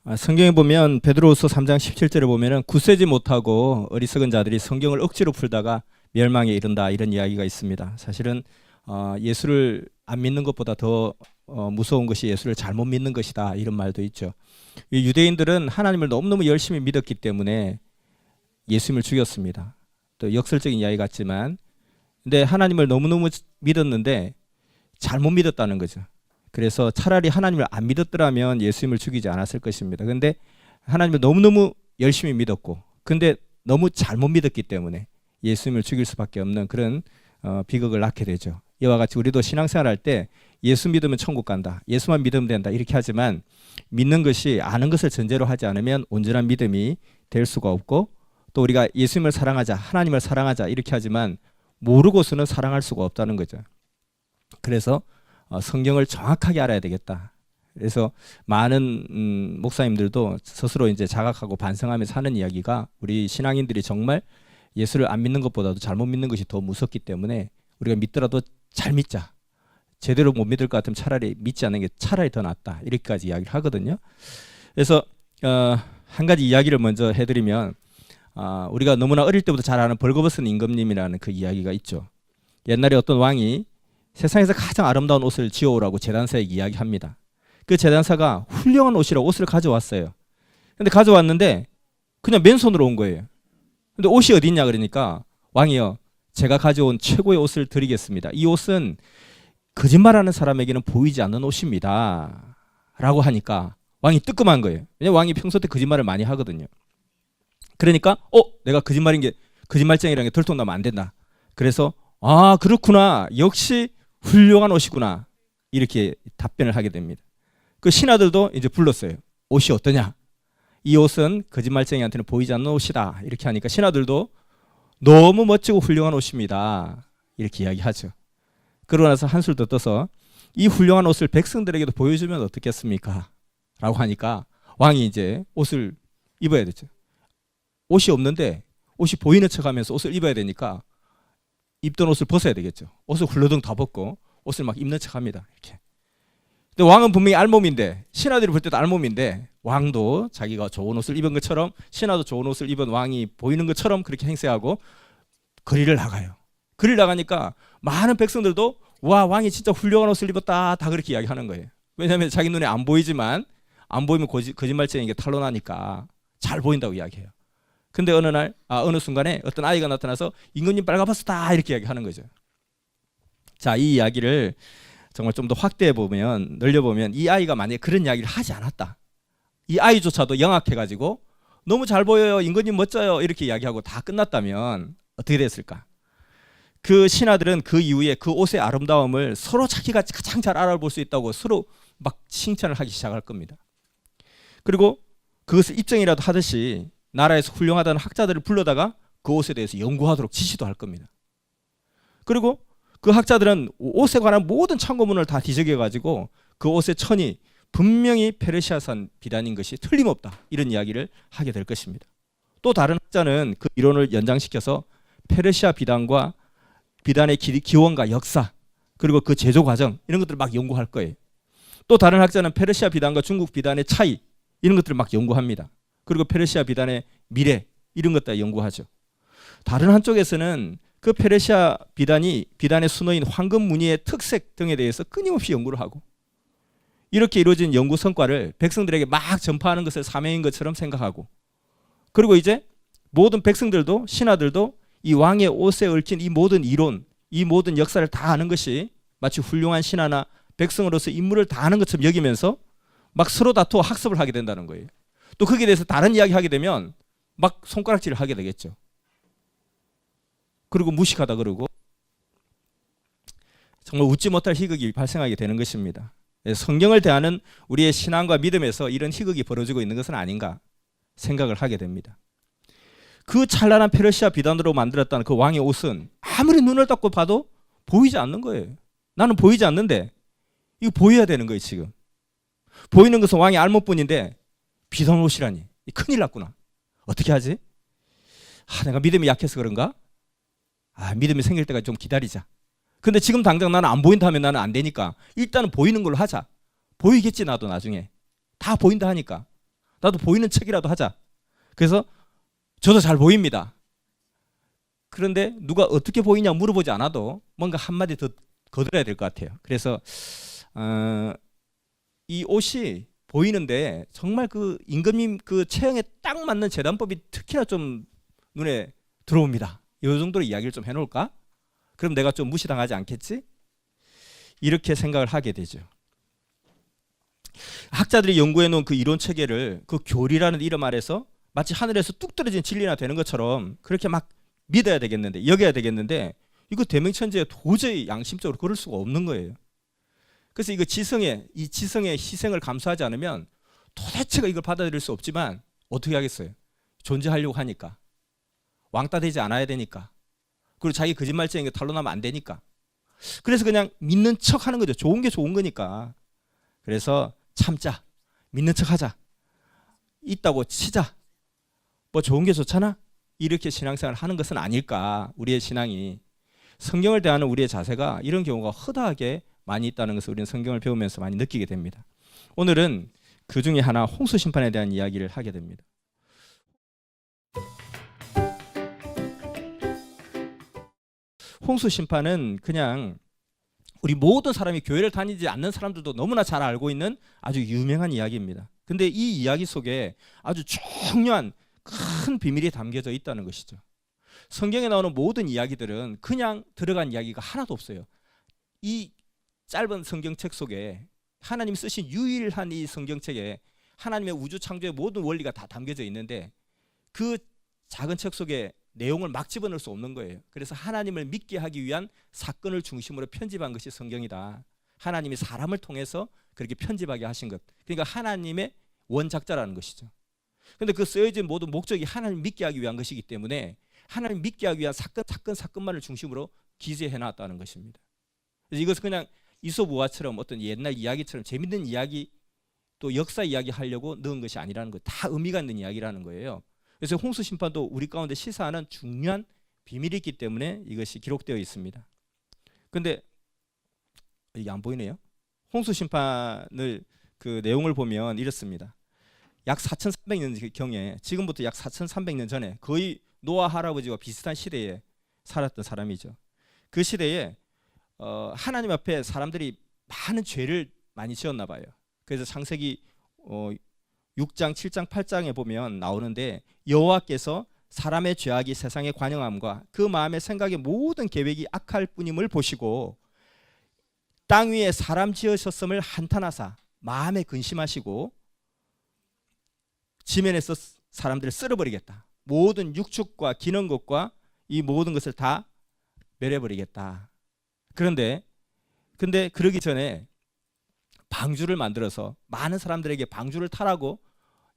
성경에 보면 베드로후서 3장 17절에 보면은 굳세지 못하고 어리석은 자들이 성경을 억지로 풀다가 멸망에 이른다, 이런 이야기가 있습니다. 사실은 예수를 안 믿는 것보다 더 무서운 것이 예수를 잘못 믿는 것이다, 이런 말도 있죠. 이 유대인들은 하나님을 너무너무 열심히 믿었기 때문에 예수님을 죽였습니다. 또 역설적인 이야기 같지만, 근데 하나님을 너무너무 믿었는데 잘못 믿었다는 거죠. 그래서 차라리 하나님을 안 믿었더라면 예수님을 죽이지 않았을 것입니다. 그런데 하나님을 너무너무 열심히 믿었고, 근데 너무 잘못 믿었기 때문에 예수님을 죽일 수밖에 없는 그런 비극을 낳게 되죠. 이와 같이 우리도 신앙생활할 때 예수 믿으면 천국 간다, 예수만 믿으면 된다, 이렇게 하지만 믿는 것이 아는 것을 전제로 하지 않으면 온전한 믿음이 될 수가 없고, 또 우리가 예수님을 사랑하자, 하나님을 사랑하자 이렇게 하지만 모르고서는 사랑할 수가 없다는 거죠. 그래서 성경을 정확하게 알아야 되겠다. 그래서 많은 목사님들도 스스로 이제 자각하고 반성하면서 하는 이야기가, 우리 신앙인들이 정말 예수를 안 믿는 것보다도 잘못 믿는 것이 더 무섭기 때문에 우리가 믿더라도 잘 믿자. 제대로 못 믿을 것 같으면 차라리 믿지 않는 게 차라리 더 낫다, 이렇게까지 이야기를 하거든요. 그래서 한 가지 이야기를 먼저 해드리면, 우리가 너무나 어릴 때부터 잘 아는 벌거벗은 임금님이라는 그 이야기가 있죠. 옛날에 어떤 왕이 세상에서 가장 아름다운 옷을 지어오라고 제단사에게 이야기합니다. 그 제단사가 훌륭한 옷이라고 옷을 가져왔어요. 근데 가져왔는데 그냥 맨손으로 온 거예요. 근데 옷이 어디 있냐 그러니까, 왕이요, 제가 가져온 최고의 옷을 드리겠습니다. 이 옷은 거짓말하는 사람에게는 보이지 않는 옷입니다, 라고 하니까 왕이 뜨끔한 거예요. 왜냐면 왕이 평소 때 거짓말을 많이 하거든요. 그러니까 내가 거짓말쟁이라는 게 들통나면 안 된다. 그래서 그렇구나, 역시 훌륭한 옷이구나, 이렇게 답변을 하게 됩니다. 그 신하들도 이제 불렀어요. 옷이 어떠냐? 이 옷은 거짓말쟁이한테는 보이지 않는 옷이다, 이렇게 하니까 신하들도 너무 멋지고 훌륭한 옷입니다, 이렇게 이야기하죠. 그러고 나서 한술 더 떠서 이 훌륭한 옷을 백성들에게도 보여주면 어떻겠습니까? 라고 하니까 왕이 이제 옷을 입어야 되죠. 옷이 없는데 옷이 보이는 척하면서 옷을 입어야 되니까 입던 옷을 벗어야 되겠죠. 옷을 훌러덩 다 벗고 옷을 막 입는 척합니다. 이렇게. 근데 왕은 분명히 알몸인데, 신하들이 볼 때도 알몸인데, 왕도 자기가 좋은 옷을 입은 것처럼, 신하도 좋은 옷을 입은 왕이 보이는 것처럼 그렇게 행세하고 거리를 나가요. 거리를 나가니까 많은 백성들도 와, 왕이 진짜 훌륭한 옷을 입었다, 다 그렇게 이야기하는 거예요. 왜냐하면 자기 눈에 안 보이지만, 안 보이면 거짓말쟁이게 탄로나니까 잘 보인다고 이야기해요. 근데 어느 순간에 어떤 아이가 나타나서 임금님 빨가벗었다, 이렇게 이야기하는 거죠. 자, 이 이야기를 정말 좀 더 확대해 보면, 늘려보면, 이 아이가 만약에 그런 이야기를 하지 않았다, 이 아이조차도 영악해가지고 너무 잘 보여요, 임금님 멋져요, 이렇게 이야기하고 다 끝났다면 어떻게 됐을까? 그 신하들은 그 이후에 그 옷의 아름다움을 서로 자기가 가장 잘 알아볼 수 있다고 서로 막 칭찬을 하기 시작할 겁니다. 그리고 그것을 입증이라도 하듯이 나라에서 훌륭하다는 학자들을 불러다가 그 옷에 대해서 연구하도록 지시도 할 겁니다. 그리고 그 학자들은 옷에 관한 모든 참고문을 다 뒤적여가지고 그 옷의 천이 분명히 페르시아산 비단인 것이 틀림없다, 이런 이야기를 하게 될 것입니다. 또 다른 학자는 그 이론을 연장시켜서 페르시아 비단의 기원과 역사, 그리고 그 제조 과정, 이런 것들을 막 연구할 거예요. 또 다른 학자는 페르시아 비단과 중국 비단의 차이, 이런 것들을 막 연구합니다. 그리고 페르시아 비단의 미래, 이런 것들 연구하죠. 다른 한쪽에서는 그 페르시아 비단의 순어인 황금 무늬의 특색 등에 대해서 끊임없이 연구를 하고, 이렇게 이루어진 연구 성과를 백성들에게 막 전파하는 것을 사명인 것처럼 생각하고, 그리고 이제 모든 백성들도, 신하들도 이 왕의 옷에 얽힌 이 모든 이론, 이 모든 역사를 다 아는 것이 마치 훌륭한 신하나 백성으로서 임무를 다 아는 것처럼 여기면서 막 서로 다투어 학습을 하게 된다는 거예요. 또 거기에 대해서 다른 이야기 하게 되면 막 손가락질을 하게 되겠죠. 그리고 무식하다 그러고 정말 웃지 못할 희극이 발생하게 되는 것입니다. 성경을 대하는 우리의 신앙과 믿음에서 이런 희극이 벌어지고 있는 것은 아닌가 생각을 하게 됩니다. 그 찬란한 페르시아 비단으로 만들었다는 그 왕의 옷은 아무리 눈을 닫고 봐도 보이지 않는 거예요. 나는 보이지 않는데 이거 보여야 되는 거예요. 지금 보이는 것은 왕의 알몸뿐인데 비단 옷이라니, 큰일 났구나. 어떻게 하지? 내가 믿음이 약해서 그런가? 믿음이 생길 때까지 좀 기다리자. 근데 지금 당장 나는 안 보인다 하면 나는 안 되니까 일단은 보이는 걸로 하자. 보이겠지, 나도 나중에. 다 보인다 하니까. 나도 보이는 척이라도 하자. 그래서 저도 잘 보입니다. 그런데 누가 어떻게 보이냐 물어보지 않아도 뭔가 한마디 더 거들어야 될 것 같아요. 그래서 이 옷이 보이는데 정말 그 임금님 그 체형에 딱 맞는 제단법이 특히나 좀 눈에 들어옵니다. 이 정도로 이야기를 좀 해놓을까? 그럼 내가 좀 무시당하지 않겠지? 이렇게 생각을 하게 되죠. 학자들이 연구해 놓은 그 이론 체계를 그 교리라는 이름 아래서 마치 하늘에서 뚝 떨어진 진리나 되는 것처럼 그렇게 막 믿어야 되겠는데, 여겨야 되겠는데, 이거 대명천지에 도저히 양심적으로 그럴 수가 없는 거예요. 그래서 이거 지성의 희생을 감수하지 않으면 도대체가 이걸 받아들일 수 없지만 어떻게 하겠어요? 존재하려고 하니까, 왕따 되지 않아야 되니까, 그리고 자기 거짓말쟁이가 탄로나면 안 되니까. 그래서 그냥 믿는 척 하는 거죠. 좋은 게 좋은 거니까. 그래서 참자, 믿는 척 하자, 있다고 치자, 뭐 좋은 게 좋잖아, 이렇게 신앙생활을 하는 것은 아닐까. 우리의 신앙이, 성경을 대하는 우리의 자세가 이런 경우가 허다하게 많이 있다는 것을 우리는 성경을 배우면서 많이 느끼게 됩니다. 오늘은 그 중에 하나, 홍수 심판에 대한 이야기를 하게 됩니다. 홍수 심판은 그냥 우리 모든 사람이 교회를 다니지 않는 사람들도 너무나 잘 알고 있는 아주 유명한 이야기입니다. 근데 이 이야기 속에 아주 중요한 큰 비밀이 담겨져 있다는 것이죠. 성경에 나오는 모든 이야기들은 그냥 들어간 이야기가 하나도 없어요. 이 짧은 성경책 속에, 하나님 쓰신 유일한 이 성경책에 하나님의 우주 창조의 모든 원리가 다 담겨져 있는데 그 작은 책 속에 내용을 막 집어넣을 수 없는 거예요. 그래서 하나님을 믿게 하기 위한 사건을 중심으로 편집한 것이 성경이다. 하나님이 사람을 통해서 그렇게 편집하게 하신 것, 그러니까 하나님의 원작자라는 것이죠. 그런데 그 쓰여진 모든 목적이 하나님 믿게 하기 위한 것이기 때문에 하나님 믿게 하기 위한 사건만을 중심으로 기재해 놨다는 것입니다. 그래서 이것은 그냥 이솝우화처럼 어떤 옛날 이야기처럼 재밌는 이야기, 또 역사 이야기 하려고 넣은 것이 아니라는 거, 다 의미가 있는 이야기라는 거예요. 그래서 홍수 심판도 우리 가운데 시사하는 중요한 비밀이 있기 때문에 이것이 기록되어 있습니다. 그런데 이게 안 보이네요. 홍수 심판을 그 내용을 보면 이렇습니다. 약 4,300년 경에, 지금부터 약 4,300년 전에, 거의 노아 할아버지와 비슷한 시대에 살았던 사람이죠. 그 시대에 하나님 앞에 사람들이 많은 죄를 많이 지었나 봐요. 그래서 창세기 6장, 7장, 8장에 보면 나오는데, 여호와께서 사람의 죄악이 세상에 관영함과 그 마음의 생각의 모든 계획이 악할 뿐임을 보시고 땅 위에 사람 지으셨음을 한탄하사 마음에 근심하시고 지면에서 사람들을 쓸어버리겠다. 모든 육축과 기는 것과 이 모든 것을 다 멸해버리겠다. 근데 그러기 전에 방주를 만들어서 많은 사람들에게 방주를 타라고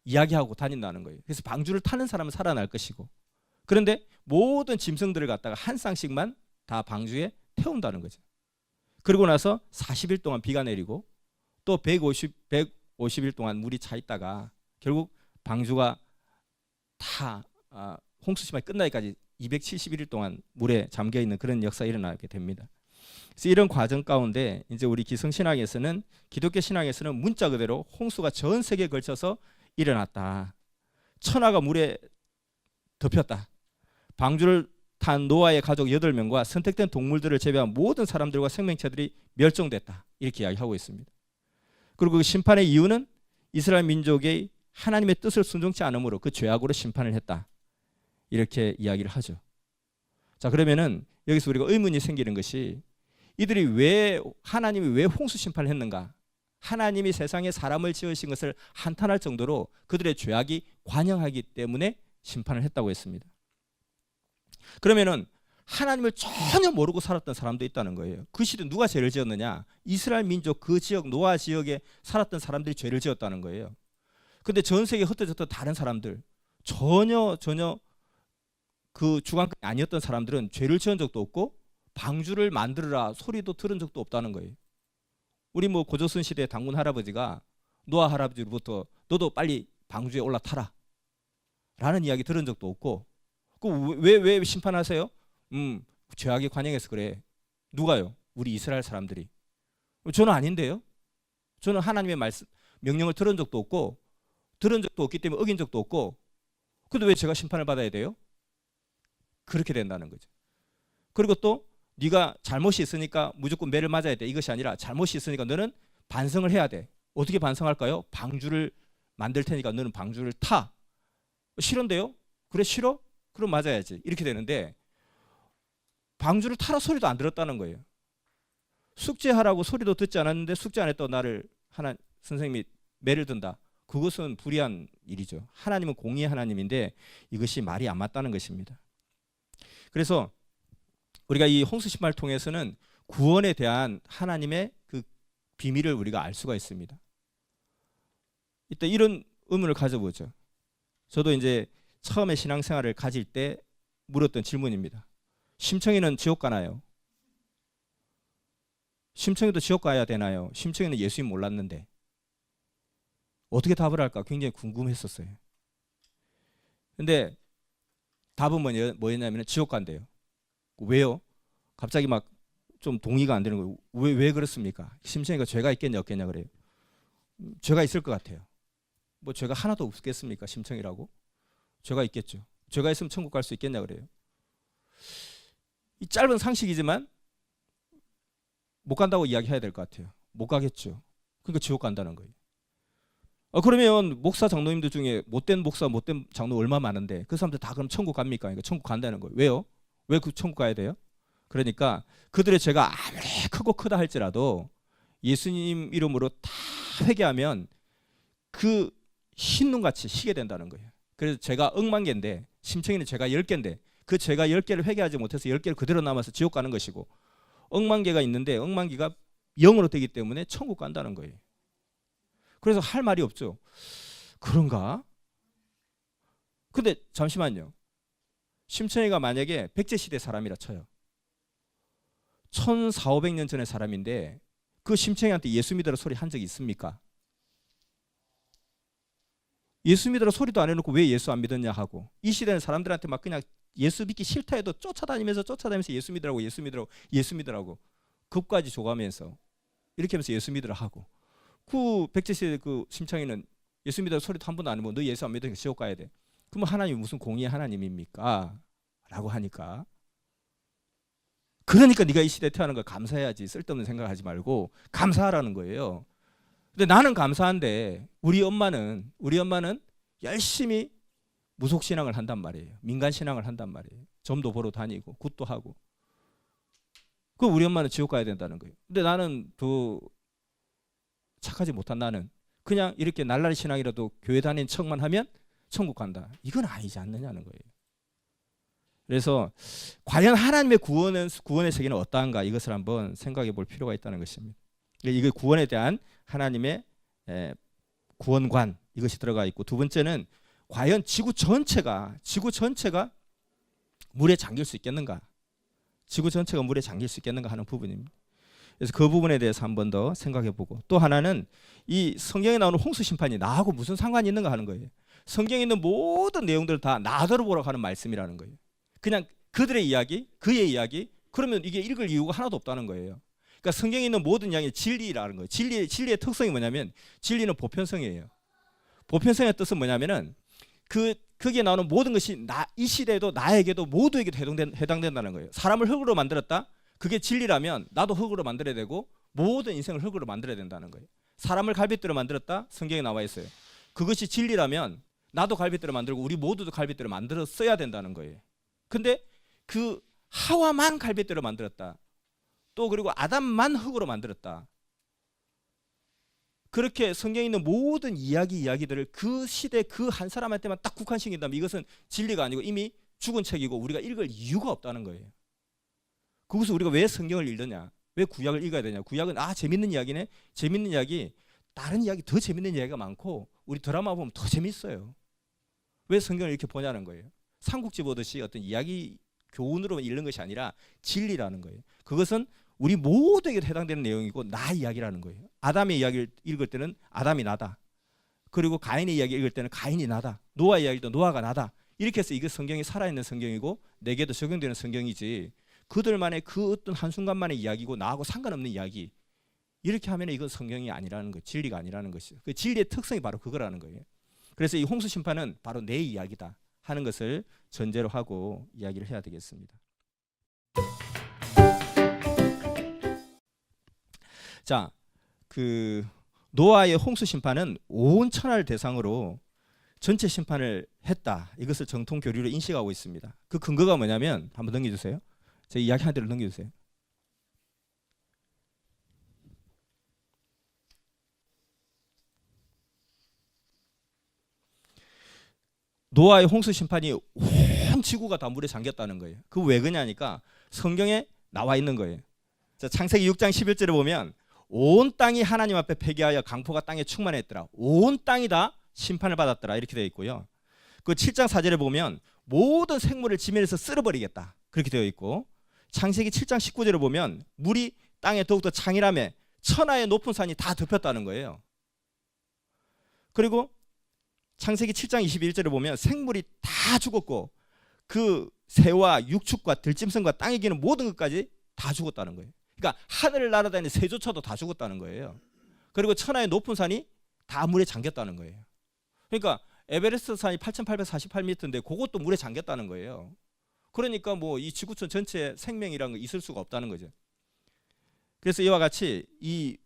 이야기하고 다닌다는 거예요. 그래서 방주를 타는 사람은 살아날 것이고, 그런데 모든 짐승들을 갖다가 한 쌍씩만 다 방주에 태운다는 거죠. 그리고 나서 40일 동안 비가 내리고 또 150일 동안 물이 차 있다가 결국 방주가 다 홍수 심판이 끝나기까지 271일 동안 물에 잠겨 있는 그런 역사가 일어나게 됩니다. 그래서 이런 과정 가운데 이제 우리 기성신학에서는, 기독교 신학에서는 문자 그대로 홍수가 전 세계에 걸쳐서 일어났다. 천하가 물에 덮였다. 방주를 탄 노아의 가족 8명과 선택된 동물들을 제외한 모든 사람들과 생명체들이 멸종됐다. 이렇게 이야기하고 있습니다. 그리고 그 심판의 이유는 이스라엘 민족의 하나님의 뜻을 순종치 않음으로 그 죄악으로 심판을 했다. 이렇게 이야기를 하죠. 자, 그러면은 여기서 우리가 의문이 생기는 것이, 이들이 하나님이 왜 홍수 심판을 했는가? 하나님이 세상에 사람을 지으신 것을 한탄할 정도로 그들의 죄악이 관영하기 때문에 심판을 했다고 했습니다. 그러면은 하나님을 전혀 모르고 살았던 사람도 있다는 거예요. 그 시대 누가 죄를 지었느냐? 이스라엘 민족 그 지역, 노아 지역에 살았던 사람들이 죄를 지었다는 거예요. 근데 전 세계에 흩어졌던 다른 사람들, 전혀 그 주관권이 아니었던 사람들은 죄를 지은 적도 없고 방주를 만들어라 소리도 들은 적도 없다는 거예요. 우리 뭐 고조선 시대 당군 할아버지가 노아 할아버지로부터 너도 빨리 방주에 올라타라 라는 이야기 들은 적도 없고, 왜 심판하세요? 죄악이 관영해서 그래. 누가요? 우리 이스라엘 사람들이. 저는 아닌데요. 저는 하나님의 말씀, 명령을 들은 적도 없고 들은 적도 없기 때문에 어긴 적도 없고, 근데 왜 제가 심판을 받아야 돼요? 그렇게 된다는 거죠. 그리고 또 네가 잘못이 있으니까 무조건 매를 맞아야 돼, 이것이 아니라 잘못이 있으니까 너는 반성을 해야 돼. 어떻게 반성할까요? 방주를 만들 테니까 너는 방주를 타. 싫은데요? 그래, 싫어? 그럼 맞아야지. 이렇게 되는데 방주를 타라 소리도 안 들었다는 거예요. 숙제하라고 소리도 듣지 않았는데 숙제 안 했다고 나를 선생님이 매를 든다. 그것은 불의한 일이죠. 하나님은 공의의 하나님인데 이것이 말이 안 맞다는 것입니다. 그래서 우리가 이 홍수 심판을 통해서는 구원에 대한 하나님의 그 비밀을 우리가 알 수가 있습니다. 이때 이런 의문을 가져보죠. 저도 이제 처음에 신앙생활을 가질 때 물었던 질문입니다. 심청이는 지옥 가나요? 심청이도 지옥 가야 되나요? 심청이는 예수님 몰랐는데. 어떻게 답을 할까 굉장히 궁금했었어요. 근데 답은 뭐였냐면 지옥 간대요. 왜요? 갑자기 막 좀 동의가 안 되는 거예요. 왜 그렇습니까? 심청이가 죄가 있겠냐 없겠냐 그래요. 죄가 있을 것 같아요. 뭐 죄가 하나도 없겠습니까? 심청이라고? 죄가 있겠죠. 죄가 있으면 천국 갈 수 있겠냐 그래요. 이 짧은 상식이지만 못 간다고 이야기해야 될 것 같아요. 못 가겠죠. 그러니까 지옥 간다는 거예요. 그러면 목사 장로님들 중에 못된 목사 못된 장로 얼마 많은데 그 사람들 다 그럼 천국 갑니까? 그러니까 천국 간다는 거예요. 왜요? 왜 그 천국 가야 돼요? 그러니까 그들의 죄가 아무리 크고 크다 할지라도 예수님 이름으로 다 회개하면 그 흰 눈같이 희게 된다는 거예요. 그래서 죄가 억만 개인데 심청이는 죄가 10개인데 그 죄가 10개를 회개하지 못해서 10개를 그대로 남아서 지옥 가는 것이고, 억만 개가 있는데 억만 개가 0으로 되기 때문에 천국 간다는 거예요. 그래서 할 말이 없죠. 그런가? 근데 잠시만요. 심청이가 만약에 백제시대 사람이라 쳐요. 1400~1500년 전의 사람인데 그 심청이한테 예수 믿으라 소리 한 적이 있습니까? 예수 믿으라 소리도 안 해놓고 왜 예수 안 믿었냐 하고, 이 시대는 사람들한테 막 그냥 예수 믿기 싫다 해도 쫓아다니면서 예수 믿으라고 예수 믿으라고 예수 믿으라고 급까지 줘가면서 이렇게 하면서 예수 믿으라 하고, 그 백제시대 그 심청이는 예수 믿으라 소리도 한 번도 안 하면 너 예수 안 믿으니까 지옥 가야 돼. 그러면 하나님이 무슨 공의의 하나님입니까? 라고 하니까, 그러니까 네가 이 시대에 태어난 걸 감사해야지, 쓸데없는 생각을 하지 말고 감사하라는 거예요. 근데 나는 감사한데 우리 엄마는 열심히 무속신앙을 한단 말이에요. 민간신앙을 한단 말이에요. 점도 보러 다니고 굿도 하고. 그 우리 엄마는 지옥 가야 된다는 거예요. 근데 나는 더 착하지 못한 나는 그냥 이렇게 날라리 신앙이라도 교회 다니는 척만 하면 천국 간다. 이건 아니지 않느냐는 거예요. 그래서 과연 하나님의 구원의 세계는 어떠한가, 이것을 한번 생각해 볼 필요가 있다는 것입니다. 이게 구원에 대한 하나님의 구원관, 이것이 들어가 있고, 두 번째는 과연 지구 전체가 물에 잠길 수 있겠는가? 지구 전체가 물에 잠길 수 있겠는가 하는 부분입니다. 그래서 그 부분에 대해서 한 번 더 생각해 보고, 또 하나는 이 성경에 나오는 홍수 심판이 나하고 무슨 상관이 있는가 하는 거예요. 성경에 있는 모든 내용들을 다 나더러 보라고 하는 말씀이라는 거예요. 그냥 그들의 이야기, 그의 이야기, 그러면 이게 읽을 이유가 하나도 없다는 거예요. 그러니까 성경에 있는 모든 이야기는 진리라는 거예요. 진리의 특성이 뭐냐면 진리는 보편성이에요. 보편성의 뜻은 뭐냐면은 거기에 나오는 모든 것이 이 시대에도 나에게도 모두에게도 해당된다는 거예요. 사람을 흙으로 만들었다? 그게 진리라면 나도 흙으로 만들어야 되고 모든 인생을 흙으로 만들어야 된다는 거예요. 사람을 갈빗대로 만들었다? 성경에 나와 있어요. 그것이 진리라면 나도 갈빗대로 만들고 우리 모두도 갈빗대로 만들었어야 된다는 거예요. 근데 그 하와만 갈빗대로 만들었다. 또 그리고 아담만 흙으로 만들었다. 그렇게 성경에 있는 모든 이야기들을 그 시대 그 한 사람한테만 딱 국한시킨다면 이것은 진리가 아니고 이미 죽은 책이고 우리가 읽을 이유가 없다는 거예요. 그것을 우리가 왜 성경을 읽느냐, 왜 구약을 읽어야 되냐. 구약은 재밌는 이야기네. 재밌는 이야기, 다른 이야기 더 재밌는 이야기가 많고 우리 드라마 보면 더 재밌어요. 왜 성경을 이렇게 보냐는 거예요. 삼국지 보듯이 어떤 이야기 교훈으로 읽는 것이 아니라 진리라는 거예요. 그것은 우리 모두에게 해당되는 내용이고 나 이야기라는 거예요. 아담의 이야기를 읽을 때는 아담이 나다. 그리고 가인의 이야기 읽을 때는 가인이 나다. 노아 이야기도 노아가 나다. 이렇게 해서 이게 성경이 살아있는 성경이고 내게도 적용되는 성경이지, 그들만의 그 어떤 한순간만의 이야기고 나하고 상관없는 이야기, 이렇게 하면 이건 성경이 아니라는 거, 진리가 아니라는 것이죠. 그 진리의 특성이 바로 그거라는 거예요. 그래서 이 홍수 심판은 바로 내 이야기다 하는 것을 전제로 하고 이야기를 해야 되겠습니다. 자, 그 노아의 홍수 심판은 온 천하를 대상으로 전체 심판을 했다. 이것을 정통 교리로 인식하고 있습니다. 그 근거가 뭐냐면 한번 넘겨주세요. 제 이야기한 대로 넘겨주세요. 노아의 홍수 심판이 온 지구가 다 물에 잠겼다는 거예요. 그 왜 그러냐니까 성경에 나와 있는 거예요. 자, 창세기 6장 11절에 보면 온 땅이 하나님 앞에 패기하여 강포가 땅에 충만했더라. 온 땅이 다 심판을 받았더라. 이렇게 되어 있고요. 그 7장 4절에 보면 모든 생물을 지면에서 쓸어버리겠다. 그렇게 되어 있고, 창세기 7장 19절에 보면 물이 땅에 더욱더 창이라며 천하의 높은 산이 다 덮였다는 거예요. 그리고 창세기 7장 21절에 보면 생물이 다 죽었고 그 새와 육축과 들짐승과 땅에 기는 모든 것까지 다 죽었다는 거예요. 그러니까 하늘을 날아다니는 새조차도 다 죽었다는 거예요. 그리고 천하의 높은 산이 다 물에 잠겼다는 거예요. 그러니까 에베레스트 산이 8,848m인데 그것도 물에 잠겼다는 거예요. 그러니까 뭐 이 지구촌 전체에 생명이라는 거 있을 수가 없다는 거죠. 그래서 이와 같이 이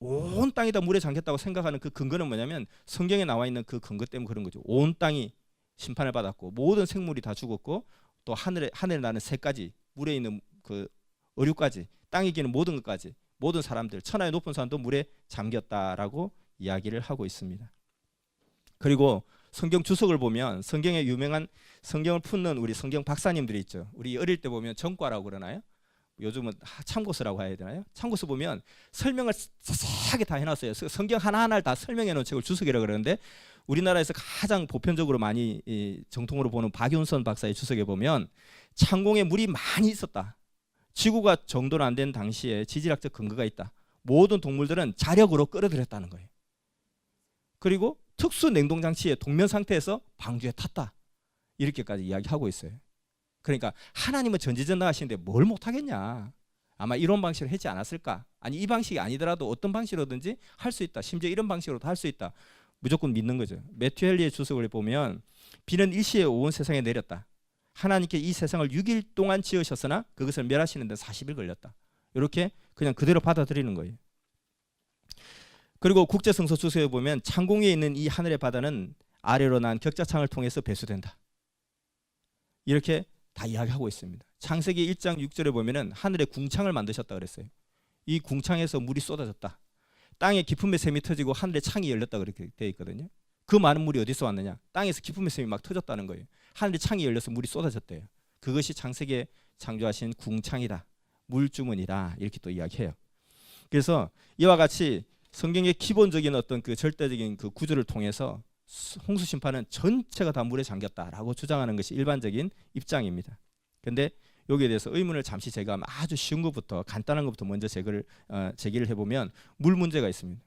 온 땅이 다 물에 잠겼다고 생각하는 그 근거는 뭐냐면 성경에 나와 있는 그 근거 때문에 그런 거죠. 온 땅이 심판을 받았고 모든 생물이 다 죽었고 또 하늘에 나는 새까지 물에 있는 그 어류까지 땅에 기는 모든 것까지 모든 사람들 천하의 높은 산도 물에 잠겼다라고 이야기를 하고 있습니다. 그리고 성경 주석을 보면 성경에 유명한 성경을 푸는 우리 성경 박사님들이 있죠. 우리 어릴 때 보면 전과라고 그러나요? 요즘은 참고서라고 해야 되나요? 참고서 보면 설명을 자세하게 다 해놨어요. 성경 하나하나를 다 설명해 놓은 책을 주석이라고 그러는데 우리나라에서 가장 보편적으로 많이 정통으로 보는 박윤선 박사의 주석에 보면 창공에 물이 많이 있었다. 지구가 정도는 안 된 당시에 지질학적 근거가 있다. 모든 동물들은 자력으로 끌어들였다는 거예요. 그리고 특수 냉동장치의 동면 상태에서 방주에 탔다. 이렇게까지 이야기하고 있어요. 그러니까 하나님은 전지전능하시는데 뭘 못하겠냐. 아마 이런 방식으로 하지 않았을까. 아니 이 방식이 아니더라도 어떤 방식으로든지 할 수 있다. 심지어 이런 방식으로도 할 수 있다. 무조건 믿는 거죠. 매튜 헨리의 주석을 보면 비는 일시에 온 세상에 내렸다. 하나님께 이 세상을 6일 동안 지으셨으나 그것을 멸하시는 데 40일 걸렸다. 이렇게 그냥 그대로 받아들이는 거예요. 그리고 국제성서 주석에 보면 창공 위에 있는 이 하늘의 바다는 아래로 난 격자창을 통해서 배수된다. 이렇게 다 이야기하고 있습니다. 창세기 1장 6절에 보면은 하늘에 궁창을 만드셨다 그랬어요. 이 궁창에서 물이 쏟아졌다. 땅에 깊음의 샘이 터지고 하늘에 창이 열렸다 그렇게 되어 있거든요. 그 많은 물이 어디서 왔느냐? 땅에서 깊음의 샘이 막 터졌다는 거예요. 하늘에 창이 열려서 물이 쏟아졌대요. 그것이 창세기에 창조하신 궁창이다. 물주문이다. 이렇게 또 이야기해요. 그래서 이와 같이 성경의 기본적인 어떤 그 절대적인 그 구조를 통해서 홍수 심판은 전체가 다 물에 잠겼다라고 주장하는 것이 일반적인 입장입니다. 그런데 여기에 대해서 의문을 잠시 제거하면 아주 쉬운 것부터 간단한 것부터 먼저 제기를 해보면 물 문제가 있습니다.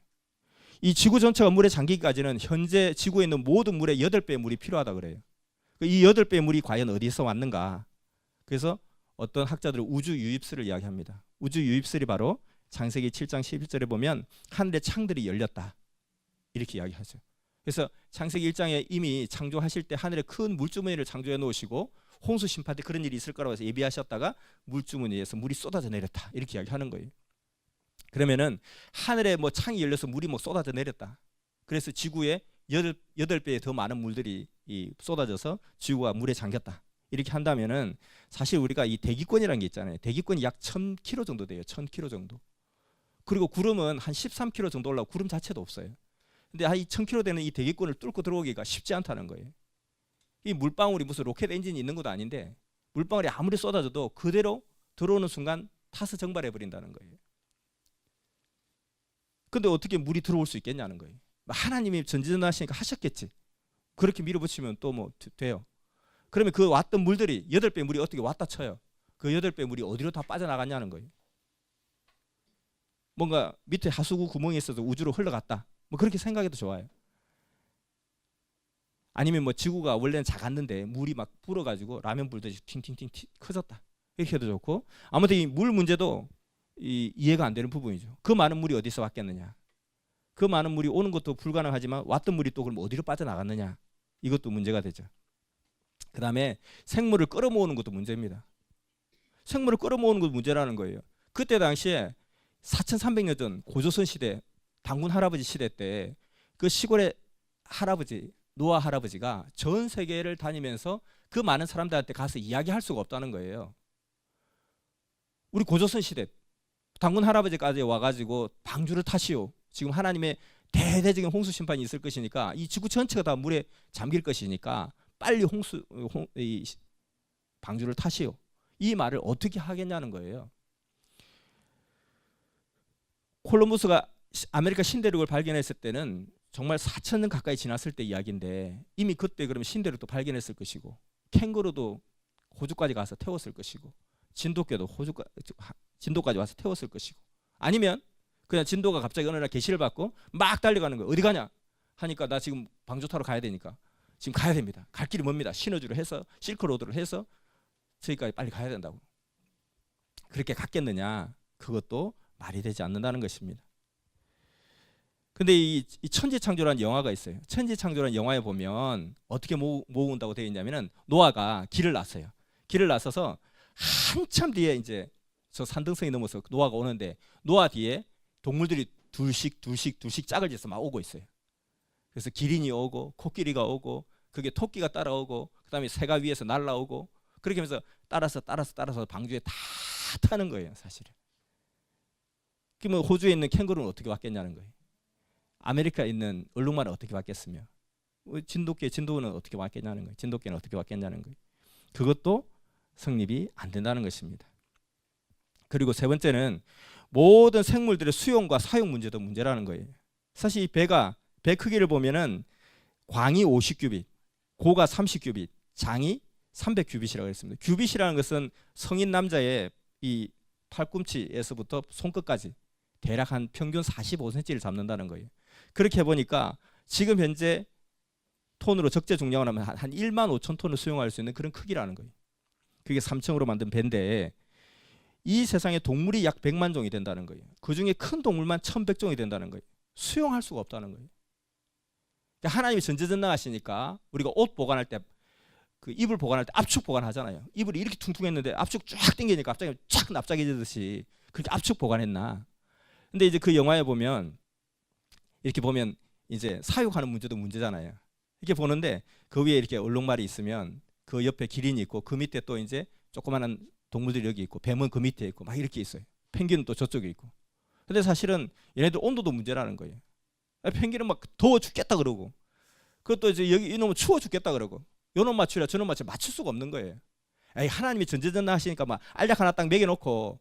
이 지구 전체가 물에 잠기기까지는 현재 지구에 있는 모든 물의 8배의 물이 필요하다 그래요. 이 8배의 물이 과연 어디서 왔는가? 그래서 어떤 학자들은 우주 유입설을 이야기합니다. 우주 유입설이 바로 창세기 7장 11절에 보면 하늘의 창들이 열렸다. 이렇게 이야기하죠. 그래서 창세기 1장에 이미 창조하실 때 하늘에 큰 물주머니를 창조해 놓으시고 홍수 심판 때 그런 일이 있을 거라고 해서 예비하셨다가 물주머니에서 물이 쏟아져 내렸다. 이렇게 이야기하는 거예요. 그러면은 하늘에 뭐 창이 열려서 물이 뭐 쏟아져 내렸다. 그래서 지구에 8배에 더 많은 물들이 쏟아져서 지구가 물에 잠겼다. 이렇게 한다면은 사실 우리가 이 대기권이라는 게 있잖아요. 대기권이 약 1000km 정도 돼요. 1000km 정도. 그리고 구름은 한 13km 정도 올라오고 구름 자체도 없어요. 근데 한 2000km 되는 이 대기권을 뚫고 들어오기가 쉽지 않다는 거예요. 이 물방울이 무슨 로켓 엔진이 있는 것도 아닌데 물방울이 아무리 쏟아져도 그대로 들어오는 순간 타서 증발해 버린다는 거예요. 근데 어떻게 물이 들어올 수 있겠냐는 거예요. 하나님이 전지전능하시니까 하셨겠지. 그렇게 밀어붙이면 또 뭐 돼요. 그러면 그 왔던 물들이 8배 물이 어떻게 왔다 쳐요. 그 8배 물이 어디로 다 빠져나갔냐는 거예요. 뭔가 밑에 하수구 구멍이 있어서 우주로 흘러갔다. 뭐 그렇게 생각해도 좋아요. 아니면 뭐 지구가 원래는 작았는데 물이 막 불어가지고 라면 불듯이 팅팅팅 커졌다. 이렇게 해도 좋고 아무튼 이 물 문제도 이해가 안 되는 부분이죠. 그 많은 물이 어디서 왔겠느냐. 그 많은 물이 오는 것도 불가능하지만 왔던 물이 또 그럼 어디로 빠져나갔느냐, 이것도 문제가 되죠. 그 다음에 생물을 끌어모으는 것도 문제입니다. 생물을 끌어모으는 것도 문제라는 거예요. 그때 당시에 4300년 전 고조선 시대, 단군 할아버지 시대 때 그 시골의 할아버지, 노아 할아버지가 전 세계를 다니면서 그 많은 사람들한테 가서 이야기할 수가 없다는 거예요. 우리 고조선 시대 단군 할아버지까지 와가지고 방주를 타시오. 지금 하나님의 대대적인 홍수 심판이 있을 것이니까 이 지구 전체가 다 물에 잠길 것이니까 빨리 이 방주를 타시오. 이 말을 어떻게 하겠냐는 거예요. 콜럼버스가 아메리카 신대륙을 발견했을 때는 정말 4000년 가까이 지났을 때 이야기인데 이미 그때 그러면 신대륙도 발견했을 것이고 캥거루도 호주까지 가서 태웠을 것이고 진돗개도 진도까지 와서 태웠을 것이고 아니면 그냥 진도가 갑자기 어느 날 계시를 받고 막 달려가는 거예요. 어디 가냐 하니까 나 지금 방주 타러 가야 되니까 지금 가야 됩니다. 갈 길이 멉니다. 시너지로 해서 실크로드를 해서 저기까지 빨리 가야 된다고. 그렇게 갔겠느냐? 그것도 말이 되지 않는다는 것입니다. 근데 이 천지창조라는 영화가 있어요. 천지창조라는 영화에 보면 어떻게 모은다고 되어 있냐면은 노아가 길을 났어요. 길을 나서서 한참 뒤에 이제 저 산등성이 넘어서 노아가 오는데 노아 뒤에 동물들이 둘씩 짝을 지어서 막 오고 있어요. 그래서 기린이 오고 코끼리가 오고 그게 토끼가 따라오고 그다음에 새가 위에서 날아오고 그렇게 하면서 따라서 방주에 다 타는 거예요, 사실은. 그러면 호주에 있는 캥거루는 어떻게 왔겠냐는 거예요. 아메리카에 있는 얼룩말은 어떻게 왔겠으며 진돗개는 어떻게 왔겠냐는 거예요. 진돗개는 어떻게 왔겠냐는 거예요. 그것도 성립이 안 된다는 것입니다. 그리고 세 번째는 모든 생물들의 수용과 사용 문제도 문제라는 거예요. 사실 이 배 크기를 보면은 광이 50규빗, 고가 30규빗, 장이 300규빗이라고 했습니다. 규빗이라는 것은 성인 남자의 이 팔꿈치에서부터 손끝까지 대략 한 평균 45cm를 잡는다는 거예요. 그렇게 해보니까 지금 현재 톤으로 적재 중량을 하면 한 1만 5천 톤을 수용할 수 있는 그런 크기라는 거예요. 그게 3층으로 만든 배인데 이 세상에 동물이 약 100만 종이 된다는 거예요. 그중에 큰 동물만 1100종이 된다는 거예요. 수용할 수가 없다는 거예요. 그러니까 하나님이 전지전능하시니까 우리가 옷 보관할 때 그 이불 보관할 때 압축 보관하잖아요. 이불이 이렇게 퉁퉁했는데 압축 쫙 당기니까 갑자기 쫙 납작해지듯이 그렇게 압축 보관했나. 근데 이제 그 영화에 보면 이렇게 보면 이제 사육하는 문제도 문제잖아요. 이렇게 보는데 그 위에 이렇게 얼룩말이 있으면 그 옆에 기린이 있고 그 밑에 또 이제 조그마한 동물들이 여기 있고 뱀은 그 밑에 있고 막 이렇게 있어요. 펭귄은 또 저쪽에 있고. 근데 사실은 얘네들 온도도 문제라는 거예요. 펭귄은 막 더워 죽겠다 그러고 그것도 이제 여기 이놈은 추워 죽겠다 그러고 요놈 맞추려 저놈 맞출 수가 없는 거예요. 에이, 하나님이 전지전능하시니까 막 알약 하나 딱 먹여놓고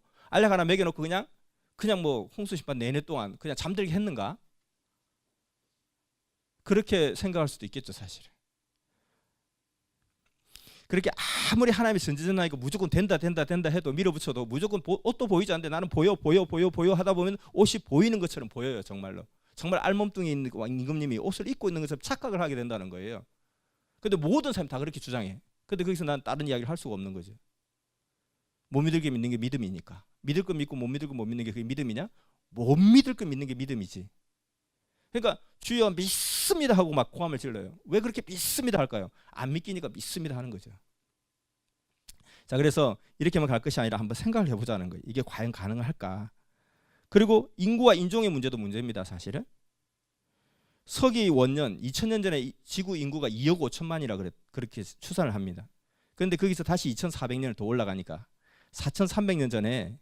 그냥 뭐 홍수심판 내내 동안 그냥 잠들게 했는가? 그렇게 생각할 수도 있겠죠, 사실은. 그렇게 아무리 하나님이 전지전능하니까 무조건 된다 해도 밀어붙여도 무조건 옷도 보이지 않는데 나는 보여 하다 보면 옷이 보이는 것처럼 보여요, 정말로. 정말 알몸뚱이 있는 임금님이 옷을 입고 있는 것처럼 착각을 하게 된다는 거예요. 근데 모든 사람이 다 그렇게 주장해. 근데 거기서 난 다른 이야기를 할 수가 없는 거죠. 못 믿을 게 믿는 게 믿음이니까. 믿을 거 믿고 못 믿을 거 못 믿는 게 그게 믿음이냐? 못 믿을 거 믿는 게 믿음이지. 그러니까 주여 믿습니다 하고 막 고함을 질러요. 왜 그렇게 믿습니다 할까요? 안 믿기니까 믿습니다 하는 거죠. 자, 그래서 이렇게만 갈 것이 아니라 한번 생각을 해보자는 거예요. 이게 과연 가능할까? 그리고 인구와 인종의 문제도 문제입니다, 사실은. 서기 원년 2000년 전에 지구 인구가 2억 5천만이라 그렇게 추산을 합니다. 그런데 거기서 다시 2400년을 더 올라가니까 4300년 전에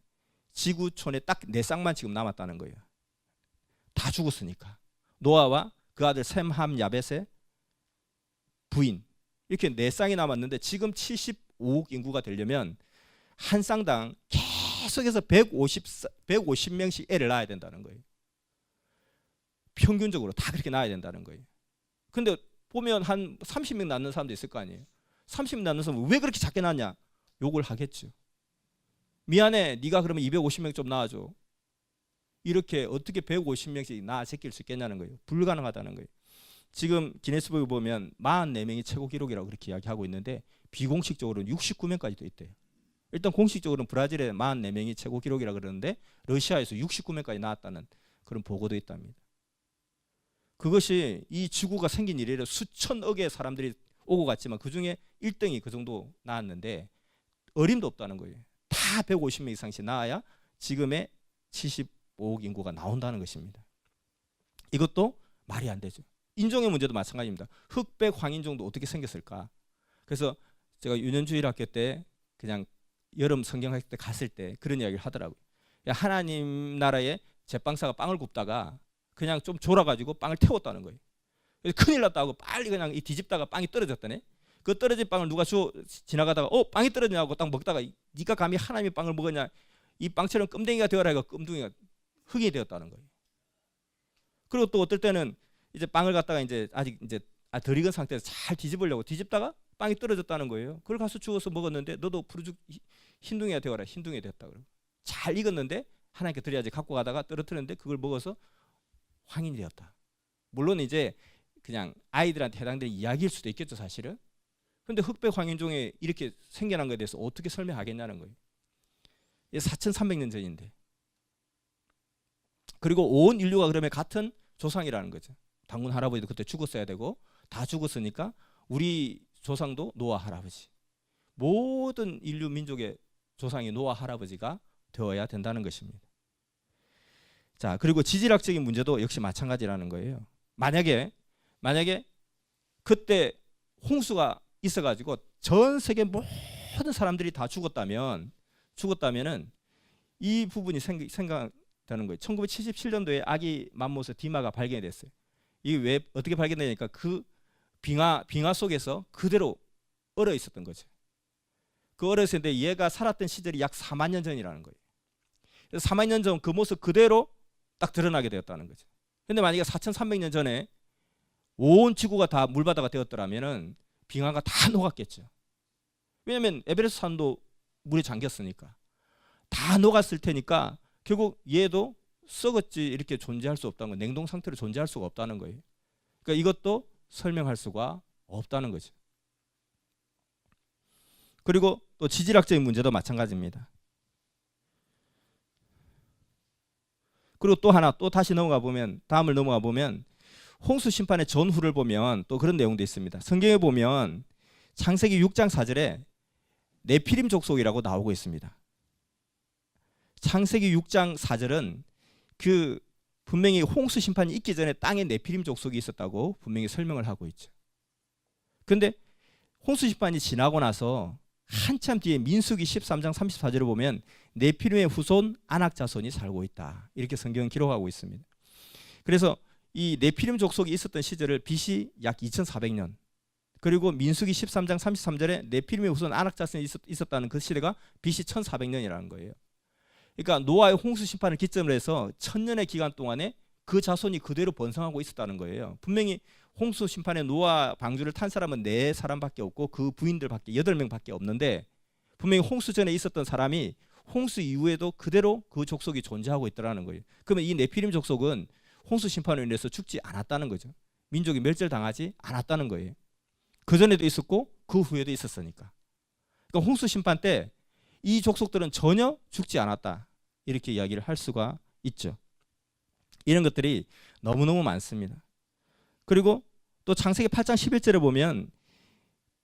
지구촌에 딱 4쌍만 지금 남았다는 거예요. 다 죽었으니까. 노아와 그 아들 셈, 함, 야벳의 부인 이렇게 4쌍이 남았는데 지금 75억 인구가 되려면 한 쌍당 계속해서 150명씩 애를 낳아야 된다는 거예요. 평균적으로 다 그렇게 낳아야 된다는 거예요. 근데 보면 한 30명 낳는 사람도 있을 거 아니에요. 30명 낳는 사람은 왜 그렇게 작게 낳냐? 욕을 하겠죠. 미안해, 네가 그러면 250명 좀 낳아줘. 이렇게 어떻게 150명씩 낳아 제낄 수 있겠냐는 거예요. 불가능하다는 거예요. 지금 기네스북에 보면 44명이 최고 기록이라고 그렇게 이야기하고 있는데 비공식적으로는 69명까지도 있대요. 일단 공식적으로는 브라질에 44명이 최고 기록이라고 그러는데 러시아에서 69명까지 나왔다는 그런 보고도 있답니다. 그것이 이 지구가 생긴 이래로 수천억의 사람들이 오고 갔지만 그중에 1등이 그 정도 나왔는데 어림도 없다는 거예요. 다 150명 이상씩 나와야 지금의 75억 인구가 나온다는 것입니다. 이것도 말이 안 되죠. 인종의 문제도 마찬가지입니다. 흑백 황인종도 어떻게 생겼을까? 그래서 제가 유년주일 학교 때 그냥 여름 성경학교 때 갔을 때 그런 이야기를 하더라고요. 하나님 나라에 제빵사가 빵을 굽다가 그냥 좀 졸아가지고 빵을 태웠다는 거예요. 그래서 큰일 났다고 빨리 그냥 뒤집다가 빵이 떨어졌다네. 그 떨어진 빵을 누가 지나가다가 빵이 떨어지냐고 딱 먹다가 네가 감히 하나님의 빵을 먹었냐, 이 빵처럼 끔댕이가 되어라 해서 끔둥이가 흙이 되었다는 거예요. 그리고 또 어떨 때는 이제 빵을 갖다가 이제 아직 이제 덜 익은 상태에서 잘 뒤집으려고 뒤집다가 빵이 떨어졌다는 거예요. 그걸 가서 주워서 먹었는데 너도 푸르죽 흰둥이가 되어라, 흰둥이 됐다 그러고 잘 익었는데 하나님께 드려야지 갖고 가다가 떨어뜨렸는데 그걸 먹어서 황인이 되었다. 물론 이제 그냥 아이들한테 해당되는 이야기일 수도 있겠죠, 사실은. 근데 흑백 황인종이 이렇게 생겨난 것에 대해서 어떻게 설명하겠냐는 거예요. 4,300년 전인데. 그리고 온 인류가 그러면 같은 조상이라는 거죠. 당군 할아버지도 그때 죽었어야 되고 다 죽었으니까 우리 조상도 노아 할아버지. 모든 인류 민족의 조상이 노아 할아버지가 되어야 된다는 것입니다. 자, 그리고 지질학적인 문제도 역시 마찬가지라는 거예요. 만약에 그때 홍수가 있어가지고 전 세계 모든 사람들이 다 죽었다면은 이 부분이 생각되는 거예요. 1977년도에 아기 맘모스 디마가 발견이 됐어요. 이게 왜 어떻게 발견되니까 그 빙하 속에서 그대로 얼어 있었던 거죠. 그 얼어 있었는데 얘가 살았던 시절이 약 4만 년 전이라는 거예요. 그래서 4만 년 전 그 모습 그대로 딱 드러나게 되었다는 거죠. 근데 만약에 4,300년 전에 온 지구가 다 물바다가 되었더라면은 빙하가 다 녹았겠죠. 왜냐하면 에베레스트 산도 물에 잠겼으니까 다 녹았을 테니까 결국 얘도 썩었지 이렇게 존재할 수 없다는 거예요. 냉동 상태로 존재할 수가 없다는 거예요. 그러니까 이것도 설명할 수가 없다는 거죠. 그리고 또 지질학적인 문제도 마찬가지입니다. 그리고 또 하나 또 다시 다음을 넘어가 보면 홍수 심판의 전후를 보면 또 그런 내용도 있습니다. 성경에 보면 창세기 6장 4절에 네피림 족속이라고 나오고 있습니다. 창세기 6장 4절은 그 분명히 홍수 심판이 있기 전에 땅에 네피림 족속이 있었다고 분명히 설명을 하고 있죠. 그런데 홍수 심판이 지나고 나서 한참 뒤에 민수기 13장 34절을 보면 네피림의 후손 아낙 자손이 살고 있다. 이렇게 성경은 기록하고 있습니다. 그래서 이 네피림 족속이 있었던 시절을 BC 약 2400년, 그리고 민수기 13장 33절에 네피림의 후손 아낙 자손이 있었다는 그 시대가 BC 1400년이라는 거예요. 그러니까 노아의 홍수 심판을 기점으로 해서 1000년의 기간 동안에 그 자손이 그대로 번성하고 있었다는 거예요. 분명히 홍수 심판에 노아 방주를 탄 사람은 4사람밖에 없고 그 부인들밖에 8명밖에 없는데 분명히 홍수 전에 있었던 사람이 홍수 이후에도 그대로 그 족속이 존재하고 있더라는 거예요. 그러면 이 네피림 족속은 홍수 심판으로 인해서 죽지 않았다는 거죠. 민족이 멸절당하지 않았다는 거예요. 그 전에도 있었고 그 후에도 있었으니까. 그러니까 홍수 심판 때 이 족속들은 전혀 죽지 않았다. 이렇게 이야기를 할 수가 있죠. 이런 것들이 너무너무 많습니다. 그리고 또 창세기 8장 11절에 보면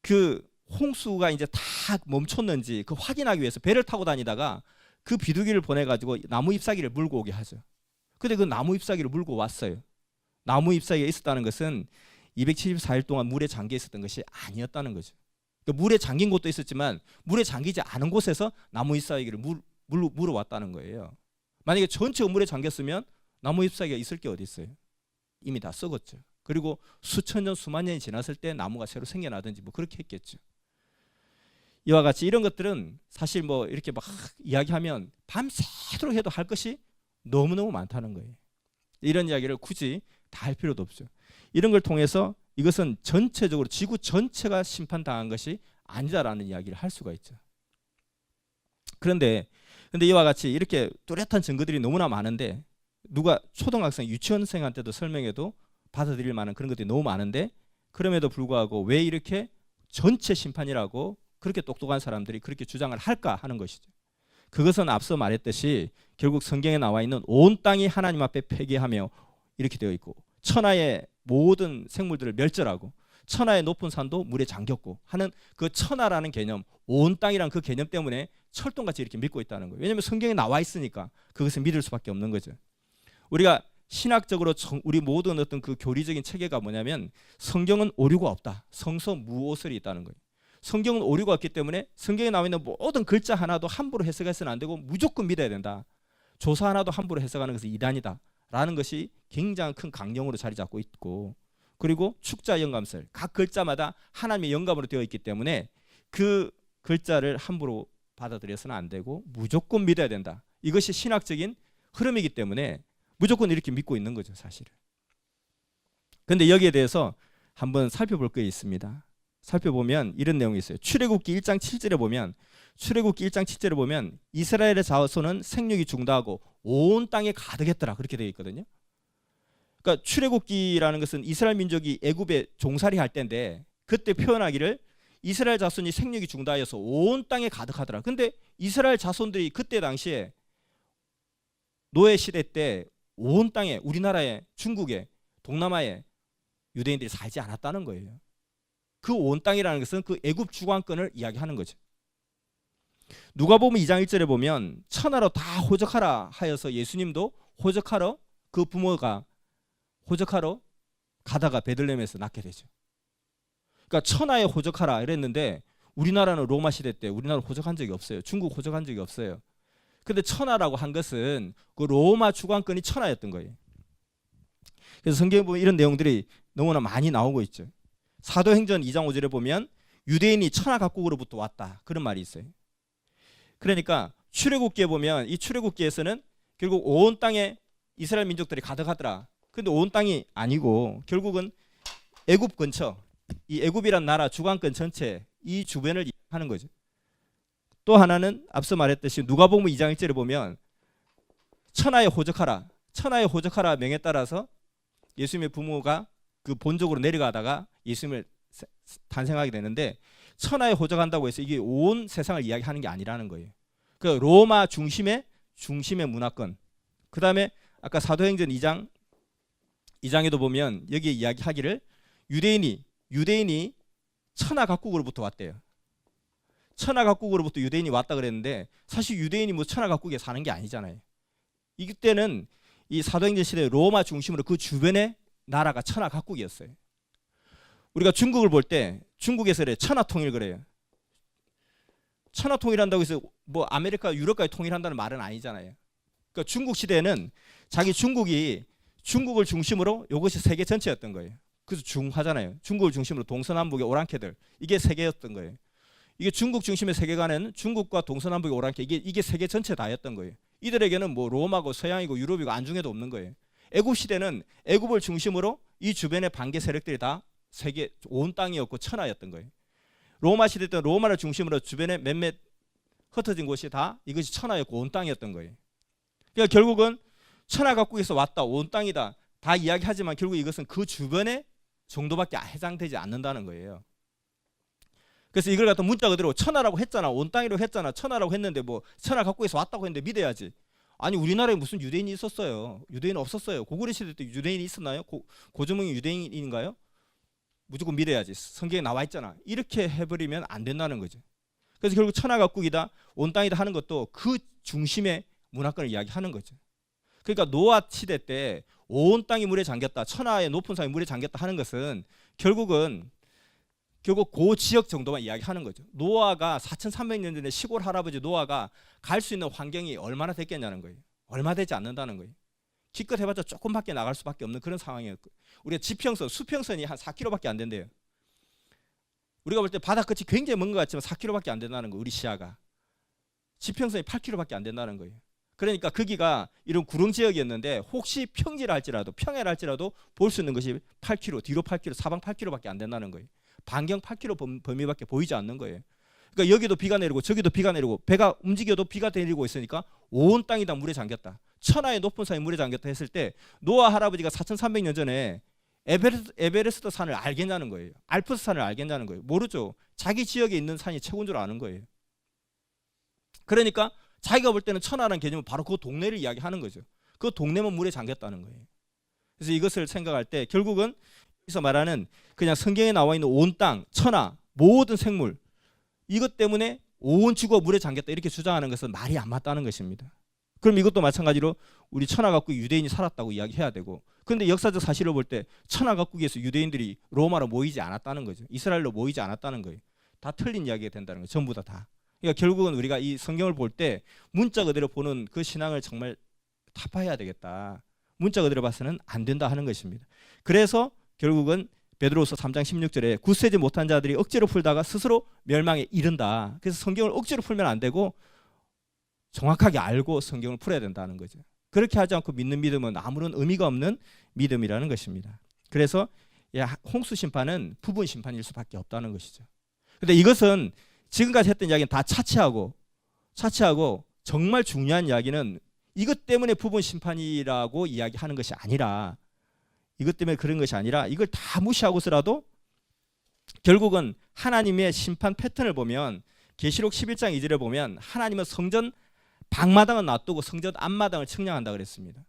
그 홍수가 이제 다 멈췄는지 그 확인하기 위해서 배를 타고 다니다가 그 비둘기를 보내가지고 나무 잎사귀를 물고 오게 하죠. 근데 그 나무 잎사귀를 물고 왔어요. 나무 잎사귀가 있었다는 것은 274일 동안 물에 잠겨 있었던 것이 아니었다는 거죠. 그러니까 물에 잠긴 곳도 있었지만 물에 잠기지 않은 곳에서 나무 잎사귀를 물어 왔다는 거예요. 만약에 전체가 물에 잠겼으면 나무 잎사귀가 있을 게 어디 있어요? 이미 다 썩었죠. 그리고 수천 년, 수만 년이 지났을 때 나무가 새로 생겨나든지 뭐 그렇게 했겠죠. 이와 같이 이런 것들은 사실 뭐 이렇게 막 이야기하면 밤새도록 해도 할 것이 너무너무 많다는 거예요. 이런 이야기를 굳이 다 할 필요도 없죠. 이런 걸 통해서 이것은 전체적으로 지구 전체가 심판당한 것이 아니다라는 이야기를 할 수가 있죠. 그런데 이와 같이 이렇게 뚜렷한 증거들이 너무나 많은데 누가 초등학생, 유치원생한테도 설명해도 받아들일 만한 그런 것들이 너무 많은데 그럼에도 불구하고 왜 이렇게 전체 심판이라고 그렇게 똑똑한 사람들이 그렇게 주장을 할까 하는 것이죠. 그것은 앞서 말했듯이 결국 성경에 나와 있는 온 땅이 하나님 앞에 회개하며 이렇게 되어 있고 천하의 모든 생물들을 멸절하고 천하의 높은 산도 물에 잠겼고 하는 그 천하라는 개념, 온 땅이라는 그 개념 때문에 철동같이 이렇게 믿고 있다는 거예요. 왜냐하면 성경에 나와 있으니까 그것을 믿을 수밖에 없는 거죠. 우리가 신학적으로 우리 모든 어떤 그 교리적인 체계가 뭐냐면 성경은 오류가 없다. 성서무오설이 있다는 거예요. 성경은 오류가 없기 때문에 성경에 나와 있는 모든 글자 하나도 함부로 해석해서는 안 되고 무조건 믿어야 된다. 조사 하나도 함부로 해석하는 것은 이단이다 라는 것이 굉장히 큰 강령으로 자리 잡고 있고, 그리고 축자 영감설, 각 글자마다 하나님의 영감으로 되어 있기 때문에 그 글자를 함부로 받아들여서는 안 되고 무조건 믿어야 된다. 이것이 신학적인 흐름이기 때문에 무조건 이렇게 믿고 있는 거죠, 사실은. 그런데 여기에 대해서 한번 살펴볼 게 있습니다. 살펴보면 이런 내용이 있어요. 출애굽기 1장 7절에 보면, 출애굽기 1장 7절에 보면 이스라엘의 자손은 생육이 중다하고 온 땅에 가득했더라, 그렇게 되어 있거든요. 그러니까 출애굽기라는 것은 이스라엘 민족이 애굽에 종살이 할 때인데, 그때 표현하기를 이스라엘 자손이 생육이 중다하여서 온 땅에 가득하더라. 근데 이스라엘 자손들이 그때 당시에 노예 시대 때 온 땅에, 우리나라에, 중국에, 동남아에 유대인들이 살지 않았다는 거예요. 그 온 땅이라는 것은 그 애굽 주관권을 이야기하는 거죠. 누가복음 2장 1절에 보면 천하로 다 호적하라 하여서 예수님도 호적하러, 그 부모가 호적하러 가다가 베들레헴에서 낳게 되죠. 그러니까 천하에 호적하라 이랬는데 우리나라는 로마 시대 때 우리나라 호적한 적이 없어요. 중국 호적한 적이 없어요. 근데 천하라고 한 것은 그 로마 주관권이 천하였던 거예요. 그래서 성경에 보면 이런 내용들이 너무나 많이 나오고 있죠. 사도행전 2장 5절에 보면 유대인이 천하 각국으로부터 왔다, 그런 말이 있어요. 그러니까 출애굽기에 보면 이 출애굽기에서는 결국 온 땅에 이스라엘 민족들이 가득하더라. 근데 온 땅이 아니고 결국은 애굽 근처, 이 애굽이란 나라 주관권 전체 이 주변을 하는 거죠. 또 하나는 앞서 말했듯이 누가복음 2장 1절에 보면 천하에 호적하라, 천하에 호적하라 명에 따라서 예수님의 부모가 그 본적으로 내려가다가 예수님을 탄생하게 되는데, 천하에 호적한다고 해서 이게 온 세상을 이야기하는 게 아니라는 거예요. 그 로마 중심의 문화권. 그 다음에 아까 사도행전 2장에도 보면 여기에 이야기하기를 유대인이 천하 각국으로부터 왔대요. 천하 각국으로부터 유대인이 왔다 그랬는데 사실 유대인이 뭐 천하 각국에 사는 게 아니잖아요. 이때는 이 사도행전 시대 로마 중심으로 그 주변의 나라가 천하 각국이었어요. 우리가 중국을 볼 때 중국에서 천하 통일 그래요. 천하 통일한다고 해서 뭐 아메리카, 유럽까지 통일한다는 말은 아니잖아요. 그러니까 중국 시대는 자기 중국을 중심으로 이것이 세계 전체였던 거예요. 그래서 중화잖아요. 중국을 중심으로 동서남북의 오랑캐들, 이게 세계였던 거예요. 이게 중국 중심의 세계관은 중국과 동서남북의 오랑캐, 이게 세계 전체 다였던 거예요. 이들에게는 뭐 로마고 서양이고 유럽이고 안중에도 없는 거예요. 애굽 시대는 애굽을 중심으로 이 주변의 반개 세력들이 다 세계 온 땅이었고 천하였던 거예요. 로마 시대 때는 로마를 중심으로 주변에 몇몇 흩어진 곳이 다 이것이 천하였고 온 땅이었던 거예요. 그러니까 결국은 천하 각국에서 왔다, 온 땅이다 다 이야기하지만 결국 이것은 그 주변에 정도밖에 해당되지 않는다는 거예요. 그래서 이걸 갖다 문자 그대로 천하라고 했잖아, 온 땅이라고 했잖아, 천하라고 했는데 뭐 천하 각국에서 왔다고 했는데 믿어야지. 아니 우리나라에 무슨 유대인이 있었어요? 유대인 없었어요. 고구려 시대 때 유대인이 있었나요? 고조몽이 유대인인가요? 무조건 믿어야지, 성경에 나와 있잖아, 이렇게 해버리면 안 된다는 거죠. 그래서 결국 천하 각국이다, 온 땅이다 하는 것도 그 중심의 문화권을 이야기하는 거죠. 그러니까 노아 시대 때 온 땅이 물에 잠겼다, 천하의 높은 산이 물에 잠겼다 하는 것은 결국 그 지역 정도만 이야기하는 거죠. 노아가 4,300년 전에 시골 할아버지 노아가 갈 수 있는 환경이 얼마나 됐겠냐는 거예요. 얼마 되지 않는다는 거예요. 기껏 해봤자 조금밖에 나갈 수밖에 없는 그런 상황이었고, 우리가 지평선, 수평선이 한 4km밖에 안 된대요. 우리가 볼 때 바다 끝이 굉장히 먼 것 같지만 4km밖에 안 된다는 거예요. 우리 시야가. 지평선이 8km밖에 안 된다는 거예요. 그러니까 거기가 이런 구릉 지역이었는데 혹시 평지라 할지라도, 평해라 할지라도 볼 수 있는 것이 8km, 뒤로 8km, 사방 8km밖에 안 된다는 거예요. 반경 8km 범위밖에 보이지 않는 거예요. 그러니까 여기도 비가 내리고 저기도 비가 내리고 배가 움직여도 비가 내리고 있으니까 온 땅이 다 물에 잠겼다, 천하의 높은 산이 물에 잠겼다 했을 때 노아 할아버지가 4,300년 전에 에베레스트 산을 알겠냐는 거예요. 알프스 산을 알겠냐는 거예요. 모르죠. 자기 지역에 있는 산이 최고인 줄 아는 거예요. 그러니까 자기가 볼 때는 천하라는 개념은 바로 그 동네를 이야기하는 거죠. 그 동네만 물에 잠겼다는 거예요. 그래서 이것을 생각할 때 결국은 여기서 말하는 그냥 성경에 나와 있는 온 땅, 천하, 모든 생물 이것 때문에 온 지구가 물에 잠겼다 이렇게 주장하는 것은 말이 안 맞다는 것입니다. 그럼 이것도 마찬가지로 우리 천하각국에 유대인이 살았다고 이야기해야 되고, 그런데 역사적 사실을 볼 때 천하각국에서 유대인들이 로마로 모이지 않았다는 거죠. 이스라엘로 모이지 않았다는 거예요. 다 틀린 이야기가 된다는 거예요. 전부 다. 그러니까 결국은 우리가 이 성경을 볼 때 문자 그대로 보는 그 신앙을 정말 타파해야 되겠다. 문자 그대로 봐서는 안 된다 하는 것입니다. 그래서 결국은 베드로후서 3장 16절에 굳세지 못한 자들이 억지로 풀다가 스스로 멸망에 이른다. 그래서 성경을 억지로 풀면 안 되고 정확하게 알고 성경을 풀어야 된다는 거죠. 그렇게 하지 않고 믿는 믿음은 아무런 의미가 없는 믿음이라는 것입니다. 그래서 홍수 심판은 부분 심판일 수밖에 없다는 것이죠. 근데 이것은 지금까지 했던 이야기는 다 차치하고 정말 중요한 이야기는 이것 때문에 부분 심판이라고 이야기하는 것이 아니라, 이것 때문에 그런 것이 아니라 이걸 다 무시하고서라도 결국은 하나님의 심판 패턴을 보면 계시록 11장 2절에 보면 하나님은 성전 방마당은 놔두고 성전 앞마당을 측량한다 그랬습니다.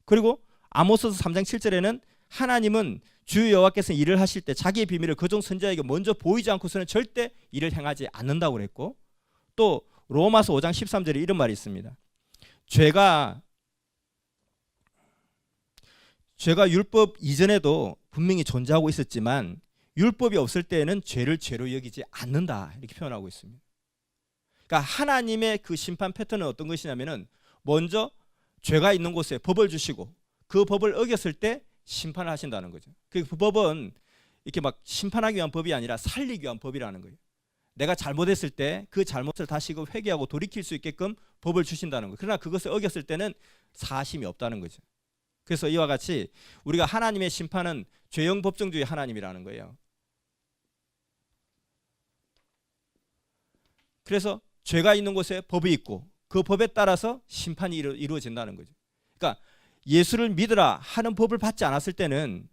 그리고 아모스서 3장 7절에는 하나님은 주 여호와께서 일을 하실 때 자기의 비밀을 그종 선지자에게 먼저 보이지 않고서는 절대 일을 행하지 않는다고 그랬고, 또 로마서 5장 13절에 이런 말이 있습니다. 죄가 율법 이전에도 분명히 존재하고 있었지만 율법이 없을 때에는 죄를 죄로 여기지 않는다 이렇게 표현하고 있습니다. 그러니까 하나님의 그 심판 패턴은 어떤 것이냐면은 먼저 죄가 있는 곳에 법을 주시고 그 법을 어겼을 때 심판을 하신다는 거죠. 그 법은 이렇게 막 심판하기 위한 법이 아니라 살리기 위한 법이라는 거예요. 내가 잘못했을 때 그 잘못을 다시금 회개하고 돌이킬 수 있게끔 법을 주신다는 거예요. 그러나 그것을 어겼을 때는 사심이 없다는 거죠. 그래서 이와 같이 우리가 하나님의 심판은 죄형 법정주의 하나님이라는 거예요. 그래서 죄가 있는 곳에 법이 있고 그 법에 따라서 심판이 이루어진다는 거죠. 그러니까 예수를 믿으라 하는 법을 받지 않았을 때는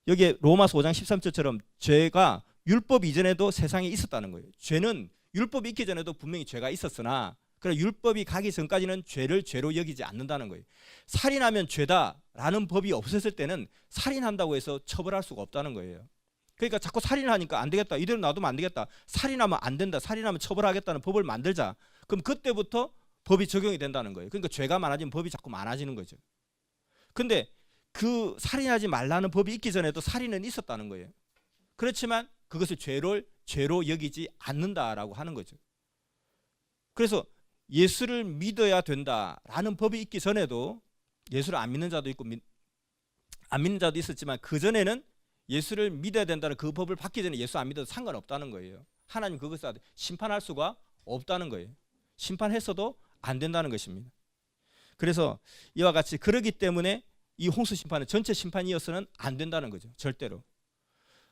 여기에 로마서 5장 13절처럼 죄가 율법 이전에도 세상에 있었다는 거예요. 죄는 율법이 있기 전에도 분명히 죄가 있었으나 그러나 율법이 가기 전까지는 죄를 죄로 여기지 않는다는 거예요. 살인하면 죄다라는 법이 없었을 때는 살인한다고 해서 처벌할 수가 없다는 거예요. 그러니까 자꾸 살인하니까 안 되겠다. 이대로 놔두면 안 되겠다. 살인하면 안 된다. 살인하면 처벌하겠다는 법을 만들자. 그럼 그때부터 법이 적용이 된다는 거예요. 그러니까 죄가 많아지면 법이 자꾸 많아지는 거죠. 근데 그 살인하지 말라는 법이 있기 전에도 살인은 있었다는 거예요. 그렇지만 그것을 죄로 여기지 않는다라고 하는 거죠. 그래서 예수를 믿어야 된다라는 법이 있기 전에도 예수를 안 믿는 자도 있고 안 믿는 자도 있었지만 그 전에는 예수를 믿어야 된다는 그 법을 받기 전에 예수 안 믿어도 상관없다는 거예요. 하나님 그것을 심판할 수가 없다는 거예요. 심판했어도 안 된다는 것입니다. 그래서 이와 같이 그러기 때문에 이 홍수 심판은 전체 심판이어서는 안 된다는 거죠. 절대로.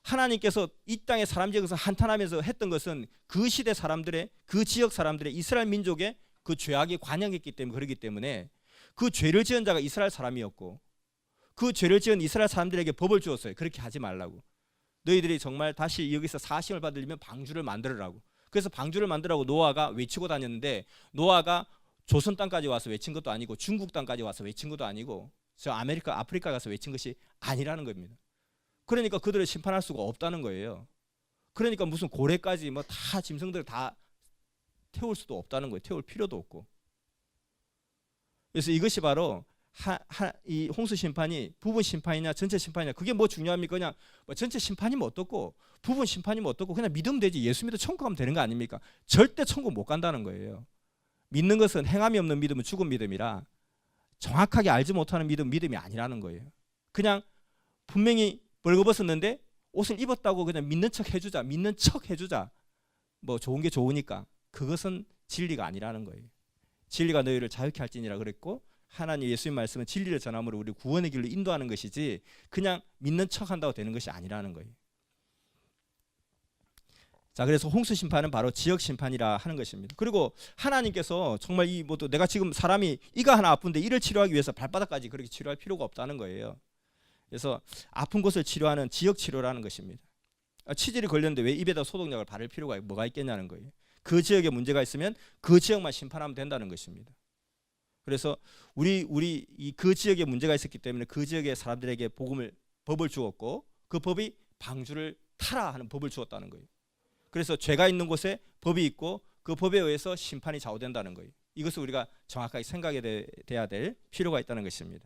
하나님께서 이 땅의 사람 지역에서 한탄하면서 했던 것은 그 시대 사람들의, 그 지역 사람들의, 이스라엘 민족의 그 죄악이 관영했기 때문에, 그렇기 때문에 그 죄를 지은 자가 이스라엘 사람이었고 그 죄를 지은 이스라엘 사람들에게 법을 주었어요. 그렇게 하지 말라고. 너희들이 정말 다시 여기서 사심을 받으려면 방주를 만들으라고. 그래서 방주를 만들라고 노아가 외치고 다녔는데, 노아가 조선 땅까지 와서 외친 것도 아니고 중국 땅까지 와서 외친 것도 아니고 저 아프리카 가서 외친 것이 아니라는 겁니다. 그러니까 그들을 심판할 수가 없다는 거예요. 그러니까 무슨 고래까지 뭐 다 짐승들 다 태울 수도 없다는 거예요. 태울 필요도 없고. 그래서 이것이 바로 이 홍수 심판이 부분 심판이냐 전체 심판이냐, 그게 뭐 중요합니까? 그냥 뭐 전체 심판이면 어떻고 부분 심판이면 어떻고 그냥 믿으면 되지. 예수 믿어 천국 가면 되는 거 아닙니까? 절대 천국 못 간다는 거예요. 믿는 것은 행함이 없는 믿음은 죽은 믿음이라 정확하게 알지 못하는 믿음이 아니라는 거예요. 그냥 분명히 벌거벗었는데 옷을 입었다고 그냥 믿는 척 해주자, 뭐 좋은 게 좋으니까, 그것은 진리가 아니라는 거예요. 진리가 너희를 자유케 할지니라 그랬고, 하나님 예수님 말씀은 진리를 전함으로 우리 구원의 길로 인도하는 것이지 그냥 믿는 척 한다고 되는 것이 아니라는 거예요. 자, 그래서 홍수 심판은 바로 지역 심판이라 하는 것입니다. 그리고 하나님께서 정말 이 뭐 또 내가 지금 사람이 이가 하나 아픈데 이를 치료하기 위해서 발바닥까지 그렇게 치료할 필요가 없다는 거예요. 그래서 아픈 곳을 치료하는 지역 치료라는 것입니다. 치질이 걸렸는데 왜 입에다 소독약을 바를 필요가 뭐가 있겠냐는 거예요. 그 지역에 문제가 있으면 그 지역만 심판하면 된다는 것입니다. 그래서 그 지역에 문제가 있었기 때문에 그 지역의 사람들에게 법을 주었고 그 법이 방주를 타라 하는 법을 주었다는 거예요. 그래서 죄가 있는 곳에 법이 있고 그 법에 의해서 심판이 좌우된다는 거예요. 이것을 우리가 정확하게 생각해야 될 필요가 있다는 것입니다.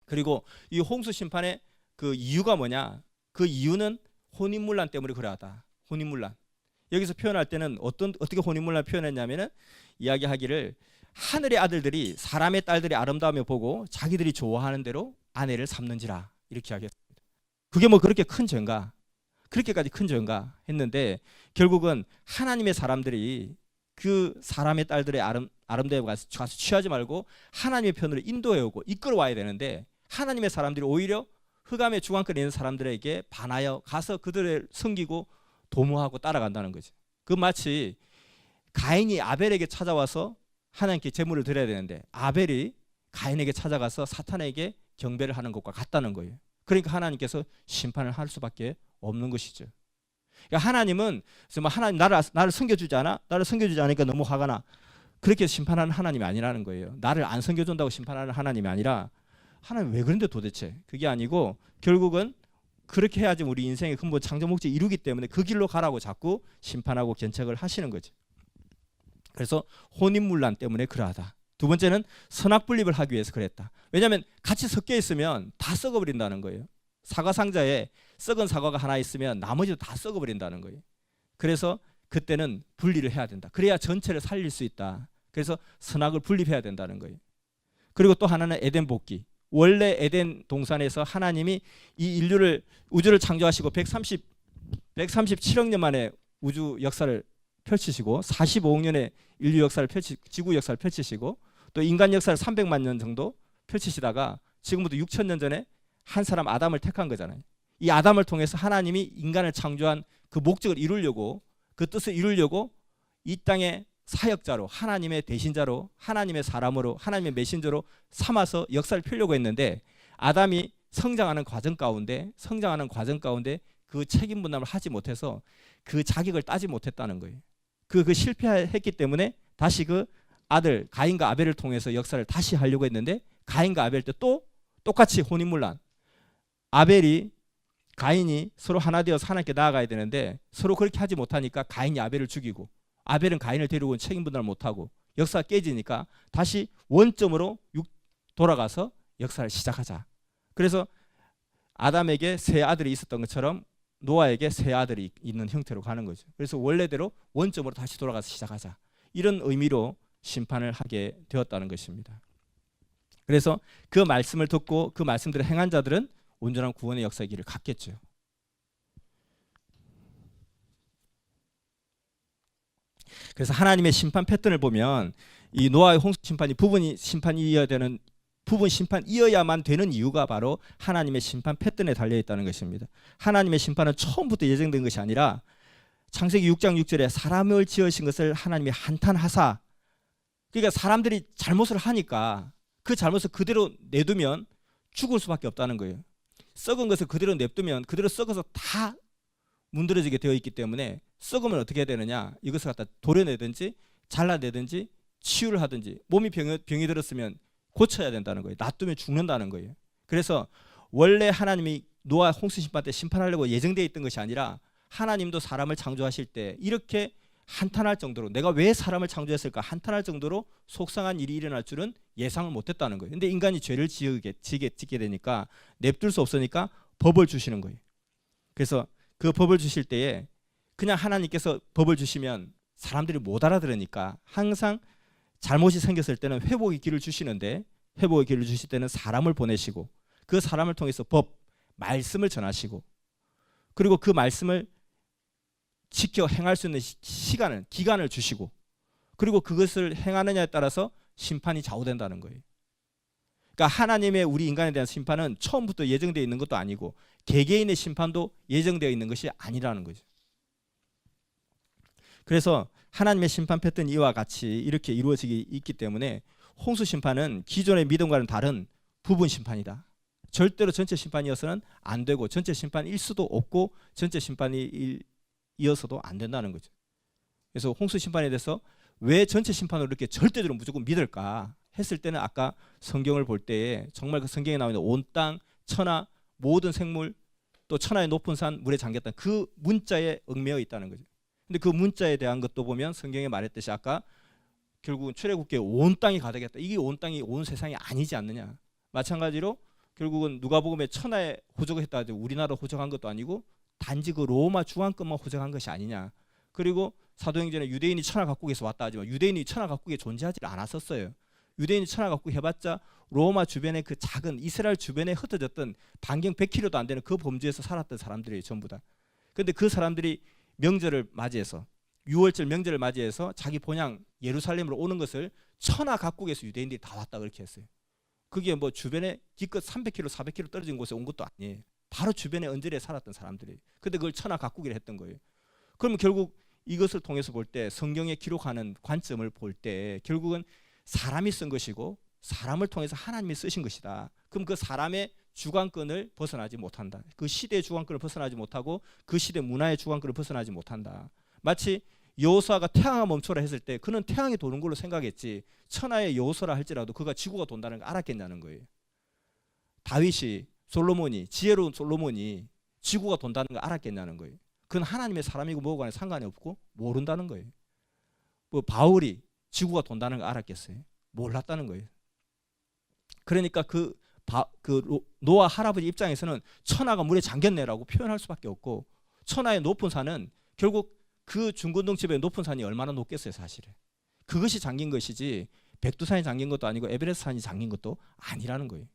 그리고 이 홍수 심판의 그 이유가 뭐냐? 그 이유는 혼인문란 때문에 그러하다. 혼인문란. 여기서 표현할 때는 어떻게 혼인문란 표현했냐면은 이야기하기를 하늘의 아들들이 사람의 딸들의 아름다움을 보고 자기들이 좋아하는 대로 아내를 삼는지라 이렇게 이야기했습니다. 그게 뭐 그렇게 큰 죄인가? 그렇게까지 큰 죄인가 했는데 결국은 하나님의 사람들이 그 사람의 딸들의 아름다움에 가서 취하지 말고 하나님의 편으로 인도해오고 이끌어와야 되는데 하나님의 사람들이 오히려 흑암의 주관권에 있는 사람들에게 반하여 가서 그들을 섬기고 도모하고 따라간다는 거죠. 그 마치 가인이 아벨에게 찾아와서 하나님께 제물을 드려야 되는데 아벨이 가인에게 찾아가서 사탄에게 경배를 하는 것과 같다는 거예요. 그러니까 하나님께서 심판을 할 수밖에 없는 것이죠. 그러니까 하나님은 하나님 나를 섬겨주지 않아? 나를 섬겨주지 않으니까 너무 화가 나. 그렇게 심판하는 하나님이 아니라는 거예요. 나를 안 섬겨준다고 심판하는 하나님이 아니라 하나님 왜 그런데 도대체? 그게 아니고 결국은 그렇게 해야지 우리 인생의 근본 창조 목적을 이루기 때문에 그 길로 가라고 자꾸 심판하고 견책을 하시는 거죠. 그래서 혼인문란 때문에 그러하다. 두 번째는 선악분립을 하기 위해서 그랬다. 왜냐하면 같이 섞여 있으면 다 썩어버린다는 거예요. 사과 상자에 썩은 사과가 하나 있으면 나머지도 다 썩어버린다는 거예요. 그래서 그때는 분리를 해야 된다. 그래야 전체를 살릴 수 있다. 그래서 선악을 분립해야 된다는 거예요. 그리고 또 하나는 에덴 복귀. 원래 에덴 동산에서 하나님이 이 우주를 창조하시고 137억 년 만에 우주 역사를 펼치시고 45억 년의 인류 역사를 지구 역사를 펼치시고 또 인간 역사를 300만 년 정도 펼치시다가 지금부터 6천 년 전에 한 사람 아담을 택한 거잖아요. 이 아담을 통해서 하나님이 인간을 창조한 그 목적을 이루려고 그 뜻을 이루려고 이 땅에 사역자로 하나님의 대신자로 하나님의 사람으로 하나님의 메신저로 삼아서 역사를 펴려고 했는데 아담이 성장하는 과정 가운데 그 책임 분담을 하지 못해서 그 자격을 따지 못했다는 거예요. 그 실패했기 때문에 다시 그 아들 가인과 아벨을 통해서 역사를 다시 하려고 했는데 가인과 아벨 때 또 똑같이 혼인문란. 가인이 서로 하나 되어서 하나님께 나아가야 되는데 서로 그렇게 하지 못하니까 가인이 아벨을 죽이고 아벨은 가인을 데리고 책임 분담을 못하고 역사가 깨지니까 다시 원점으로 돌아가서 역사를 시작하자. 그래서 아담에게 세 아들이 있었던 것처럼 노아에게 세 아들이 있는 형태로 가는 거죠. 그래서 원래대로 원점으로 다시 돌아가서 시작하자. 이런 의미로 심판을 하게 되었다는 것입니다. 그래서 그 말씀을 듣고 그 말씀들을 행한 자들은 온전한 구원의 역사의 길을 갔겠죠. 그래서 하나님의 심판 패턴을 보면 이 노아의 홍수 심판이 부분 심판이어야만 되는 이유가 바로 하나님의 심판 패턴에 달려 있다는 것입니다. 하나님의 심판은 처음부터 예정된 것이 아니라 창세기 6장 6절에 사람을 지으신 것을 하나님이 한탄하사, 그러니까 사람들이 잘못을 하니까 그 잘못을 그대로 내두면 죽을 수밖에 없다는 거예요. 썩은 것을 그대로 냅두면 그대로 썩어서 다 문드러지게 되어 있기 때문에 썩으면 어떻게 해야 되느냐, 이것을 갖다 도려내든지 잘라내든지 치유를 하든지, 몸이 병이 들었으면 고쳐야 된다는 거예요. 놔두면 죽는다는 거예요. 그래서 원래 하나님이 노아 홍수 심판 때 심판하려고 예정되어 있던 것이 아니라 하나님도 사람을 창조하실 때 이렇게 한탄할 정도로, 내가 왜 사람을 창조했을까 한탄할 정도로 속상한 일이 일어날 줄은 예상을 못했다는 거예요. 근데 인간이 죄를 짓게 되니까 냅둘 수 없으니까 법을 주시는 거예요. 그래서 그 법을 주실 때에 그냥 하나님께서 법을 주시면 사람들이 못 알아들으니까 항상 잘못이 생겼을 때는 회복의 길을 주시는데, 회복의 길을 주실 때는 사람을 보내시고 그 사람을 통해서 말씀을 전하시고, 그리고 그 말씀을 지켜 행할 수 있는 기간을 주시고, 그리고 그것을 행하느냐에 따라서 심판이 좌우된다는 거예요. 그러니까 하나님의 우리 인간에 대한 심판은 처음부터 예정되어 있는 것도 아니고 개개인의 심판도 예정되어 있는 것이 아니라는 거죠. 그래서 하나님의 심판 패턴이 이와 같이 이렇게 이루어지기 있기 때문에 홍수 심판은 기존의 믿음과는 다른 부분 심판이다. 절대로 전체 심판이어서는 안 되고 전체 심판일 수도 없고 전체 심판일 이어서도 안 된다는 거죠. 그래서 홍수 심판에 대해서 왜 전체 심판으로 이렇게 절대적으로 무조건 믿을까 했을 때는 아까 성경을 볼 때에 정말 그 성경에 나오는 온 땅, 천하, 모든 생물, 또 천하의 높은 산, 물에 잠겼다. 그 문자에 얽매여 있다는 거죠. 근데 그 문자에 대한 것도 보면 성경에 말했듯이 아까 결국은 출애굽기에 온 땅이 가득했다. 이게 온 땅이 온 세상이 아니지 않느냐. 마찬가지로 결국은 누가복음에 천하에 호적했다 하죠. 우리나라 호적한 것도 아니고 단지 그 로마 중앙권만 호적한 것이 아니냐. 그리고 사도행전에 유대인이 천하 각국에서 왔다 하지만 유대인이 천하 각국에 존재하지 않았었어요. 유대인이 천하 각국 해봤자 로마 주변에 그 작은 이스라엘 주변에 흩어졌던 반경 100km도 안 되는 그 범주에서 살았던 사람들이 전부 다. 그런데 그 사람들이 명절을 맞이해서 유월절 명절을 맞이해서 자기 본향 예루살렘으로 오는 것을 천하 각국에서 유대인들이 다 왔다 그렇게 했어요. 그게 뭐 주변에 기껏 300km, 400km 떨어진 곳에 온 것도 아니에요. 바로 주변에 언저리에 살았던 사람들이. 근데 그걸 천하 각국이라 했던 거예요. 그러면 결국 이것을 통해서 볼 때 성경에 기록하는 관점을 볼 때 결국은 사람이 쓴 것이고 사람을 통해서 하나님이 쓰신 것이다. 그럼 그 사람의 주관권을 벗어나지 못한다. 그 시대의 주관권을 벗어나지 못하고 그 시대 문화의 주관권을 벗어나지 못한다. 마치 여호수아가 태양아 멈춰라 했을 때 그는 태양이 도는 걸로 생각했지 천하의 여호수아라 할지라도 그가 지구가 돈다는 걸 알았겠냐는 거예요. 다윗이 솔로몬이 지혜로운 솔로몬이 지구가 돈다는 걸 알았겠냐는 거예요. 그건 하나님의 사람이고 뭐고 간에 상관이 없고 모른다는 거예요. 뭐 바울이 지구가 돈다는 걸 알았겠어요? 몰랐다는 거예요. 그러니까 노아 할아버지 입장에서는 천하가 물에 잠겼네라고 표현할 수밖에 없고 천하의 높은 산은 결국 그 중근동집의 높은 산이 얼마나 높겠어요 사실은. 그것이 잠긴 것이지 백두산이 잠긴 것도 아니고 에베레스트 산이 잠긴 것도 아니라는 거예요.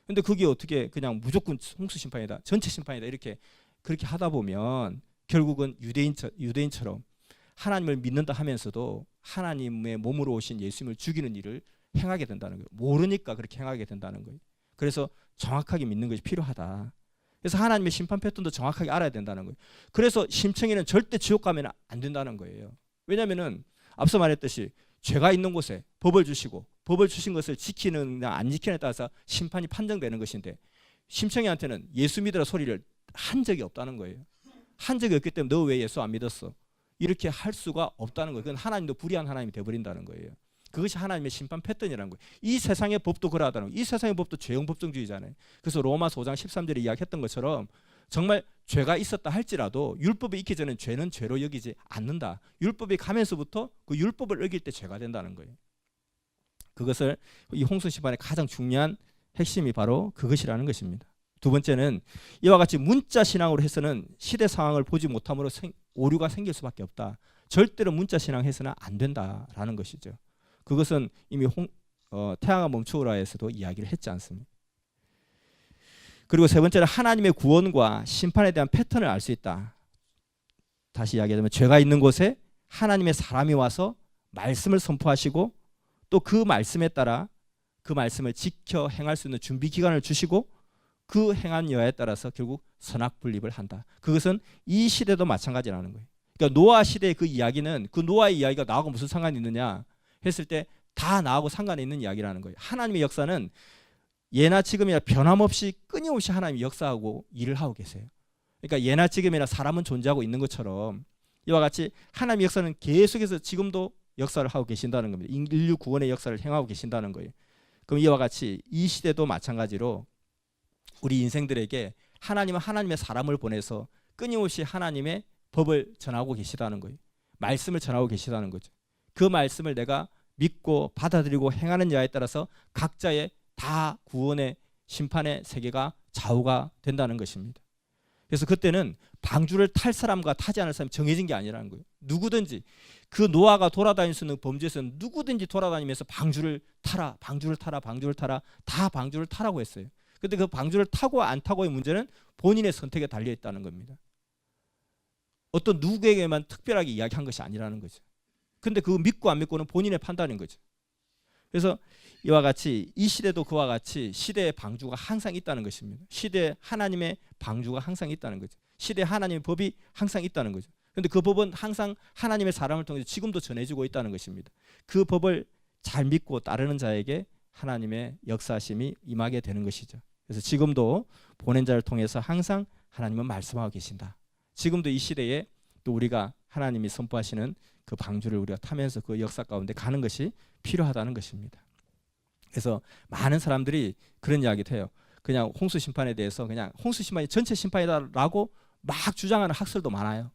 근데 그게 어떻게 그냥 무조건 홍수 심판이다 전체 심판이다 이렇게 그렇게 하다 보면 결국은 유대인처럼 하나님을 믿는다 하면서도 하나님의 몸으로 오신 예수님을 죽이는 일을 행하게 된다는 거예요. 모르니까 그렇게 행하게 된다는 거예요. 그래서 정확하게 믿는 것이 필요하다. 그래서 하나님의 심판 패턴도 정확하게 알아야 된다는 거예요. 그래서 심청이는 절대 지옥 가면 안 된다는 거예요. 왜냐하면 앞서 말했듯이 죄가 있는 곳에 법을 주시고 법을 주신 것을 지키느냐 안 지키느냐에 따라서 심판이 판정되는 것인데 심청이한테는 예수 믿으라 소리를 한 적이 없다는 거예요. 한 적이 없기 때문에 너 왜 예수 안 믿었어? 이렇게 할 수가 없다는 거예요. 그건 하나님도 불의한 하나님이 되어버린다는 거예요. 그것이 하나님의 심판 패턴이라는 거예요. 이 세상의 법도 그러하다는 거예요. 이 세상의 법도 죄형 법정주의잖아요. 그래서 로마서 5장 13절에 이야기했던 것처럼 정말 죄가 있었다 할지라도 율법이 있기 전에 죄는 죄로 여기지 않는다. 율법이 가면서부터 그 율법을 어길 때 죄가 된다는 거예요. 그것을 이 홍수 심판의 가장 중요한 핵심이 바로 그것이라는 것입니다. 두 번째는 이와 같이 문자 신앙으로 해서는 시대 상황을 보지 못함으로 오류가 생길 수밖에 없다. 절대로 문자 신앙해서는 안 된다라는 것이죠. 그것은 이미 태양아 멈추어라에서도 이야기를 했지 않습니까? 그리고 세 번째는 하나님의 구원과 심판에 대한 패턴을 알 수 있다. 다시 이야기하자면 죄가 있는 곳에 하나님의 사람이 와서 말씀을 선포하시고 또 그 말씀에 따라 그 말씀을 지켜 행할 수 있는 준비 기간을 주시고 그 행한 여하에 따라서 결국 선악분립을 한다. 그것은 이 시대도 마찬가지라는 거예요. 그러니까 노아 시대의 그 이야기는 그 노아의 이야기가 나하고 무슨 상관이 있느냐 했을 때 다 나하고 상관이 있는 이야기라는 거예요. 하나님의 역사는 예나 지금이나 변함없이 끊임없이 하나님이 역사하고 일을 하고 계세요. 그러니까 예나 지금이나 사람은 존재하고 있는 것처럼 이와 같이 하나님의 역사는 계속해서 지금도 역사를 하고 계신다는 겁니다. 인류 구원의 역사를 행하고 계신다는 거예요. 그럼 이와 같이 이 시대도 마찬가지로 우리 인생들에게 하나님은 하나님의 사람을 보내서 끊임없이 하나님의 법을 전하고 계시다는 거예요. 말씀을 전하고 계시다는 거죠. 그 말씀을 내가 믿고 받아들이고 행하는 자에 따라서 각자의 다 구원의 심판의 세계가 좌우가 된다는 것입니다. 그래서 그때는 방주를 탈 사람과 타지 않을 사람이 정해진 게 아니라는 거예요. 누구든지 그 노아가 돌아다닐 수 있는 범주에서는 누구든지 돌아다니면서 방주를 타라, 방주를 타라, 방주를 타라, 다 방주를 타라고 했어요. 그런데 그 방주를 타고 안 타고의 문제는 본인의 선택에 달려 있다는 겁니다. 어떤 누구에게만 특별하게 이야기한 것이 아니라는 거죠. 근데 그거 믿고 안 믿고는 본인의 판단인 거죠. 그래서 이와 같이 이 시대도 그와 같이 시대의 방주가 항상 있다는 것입니다. 시대에 하나님의 방주가 항상 있다는 거죠. 시대에 하나님의 법이 항상 있다는 거죠. 그런데 그 법은 항상 하나님의 사람을 통해서 지금도 전해지고 있다는 것입니다. 그 법을 잘 믿고 따르는 자에게 하나님의 역사심이 임하게 되는 것이죠. 그래서 지금도 보낸 자를 통해서 항상 하나님은 말씀하고 계신다. 지금도 이 시대에 또 우리가 하나님이 선포하시는 그 방주를 우리가 타면서 그 역사 가운데 가는 것이 필요하다는 것입니다. 그래서 많은 사람들이 그런 이야기를 해요. 그냥 홍수 심판에 대해서 그냥 홍수 심판이 전체 심판이다라고 막 주장하는 학설도 많아요.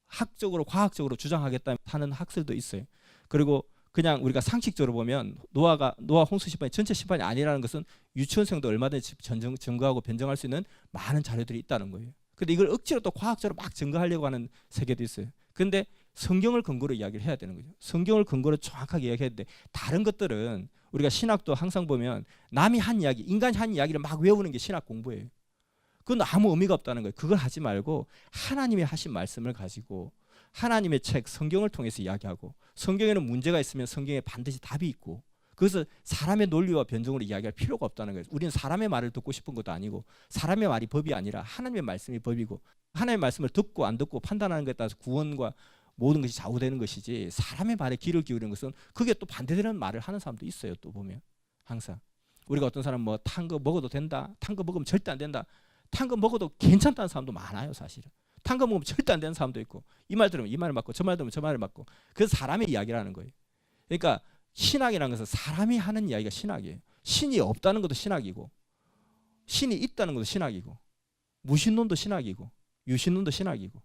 학적으로 과학적으로 주장하겠다 하는 학설도 있어요. 그리고 그냥 우리가 상식적으로 보면 노아 홍수 심판이 전체 심판이 아니라는 것은 유치원생도 얼마든지 증거하고 변정할 수 있는 많은 자료들이 있다는 거예요. 근데 이걸 억지로 또 과학적으로 막 증거하려고 하는 세계도 있어요. 근데 성경을 근거로 이야기를 해야 되는 거죠. 성경을 근거로 정확하게 이야기해야 되는데 다른 것들은 우리가 신학도 항상 보면 남이 한 이야기, 인간이 한 이야기를 막 외우는 게 신학 공부예요. 그건 아무 의미가 없다는 거예요. 그걸 하지 말고 하나님이 하신 말씀을 가지고 하나님의 책 성경을 통해서 이야기하고 성경에는 문제가 있으면 성경에 반드시 답이 있고 그것을 사람의 논리와 변종으로 이야기할 필요가 없다는 거예요. 우리는 사람의 말을 듣고 싶은 것도 아니고 사람의 말이 법이 아니라 하나님의 말씀이 법이고 하나님의 말씀을 듣고 안 듣고 판단하는 것에 따라서 구원과 모든 것이 좌우되는 것이지 사람의 말에 귀를 기울이는 것은 그게 또 반대되는 말을 하는 사람도 있어요. 또 보면 항상 우리가 어떤 사람 뭐 탄 거 먹어도 된다, 탄 거 먹으면 절대 안 된다, 탄 거 먹어도 괜찮다는 사람도 많아요. 사실은 탄 거 먹으면 절대 안 되는 사람도 있고 이 말 들으면 이 말을 맞고 저 말 들으면 저 말을 맞고 그래서 사람의 이야기라는 거예요. 그러니까 신학이라는 것은 사람이 하는 이야기가 신학이에요. 신이 없다는 것도 신학이고 신이 있다는 것도 신학이고 무신론도 신학이고 유신론도 신학이고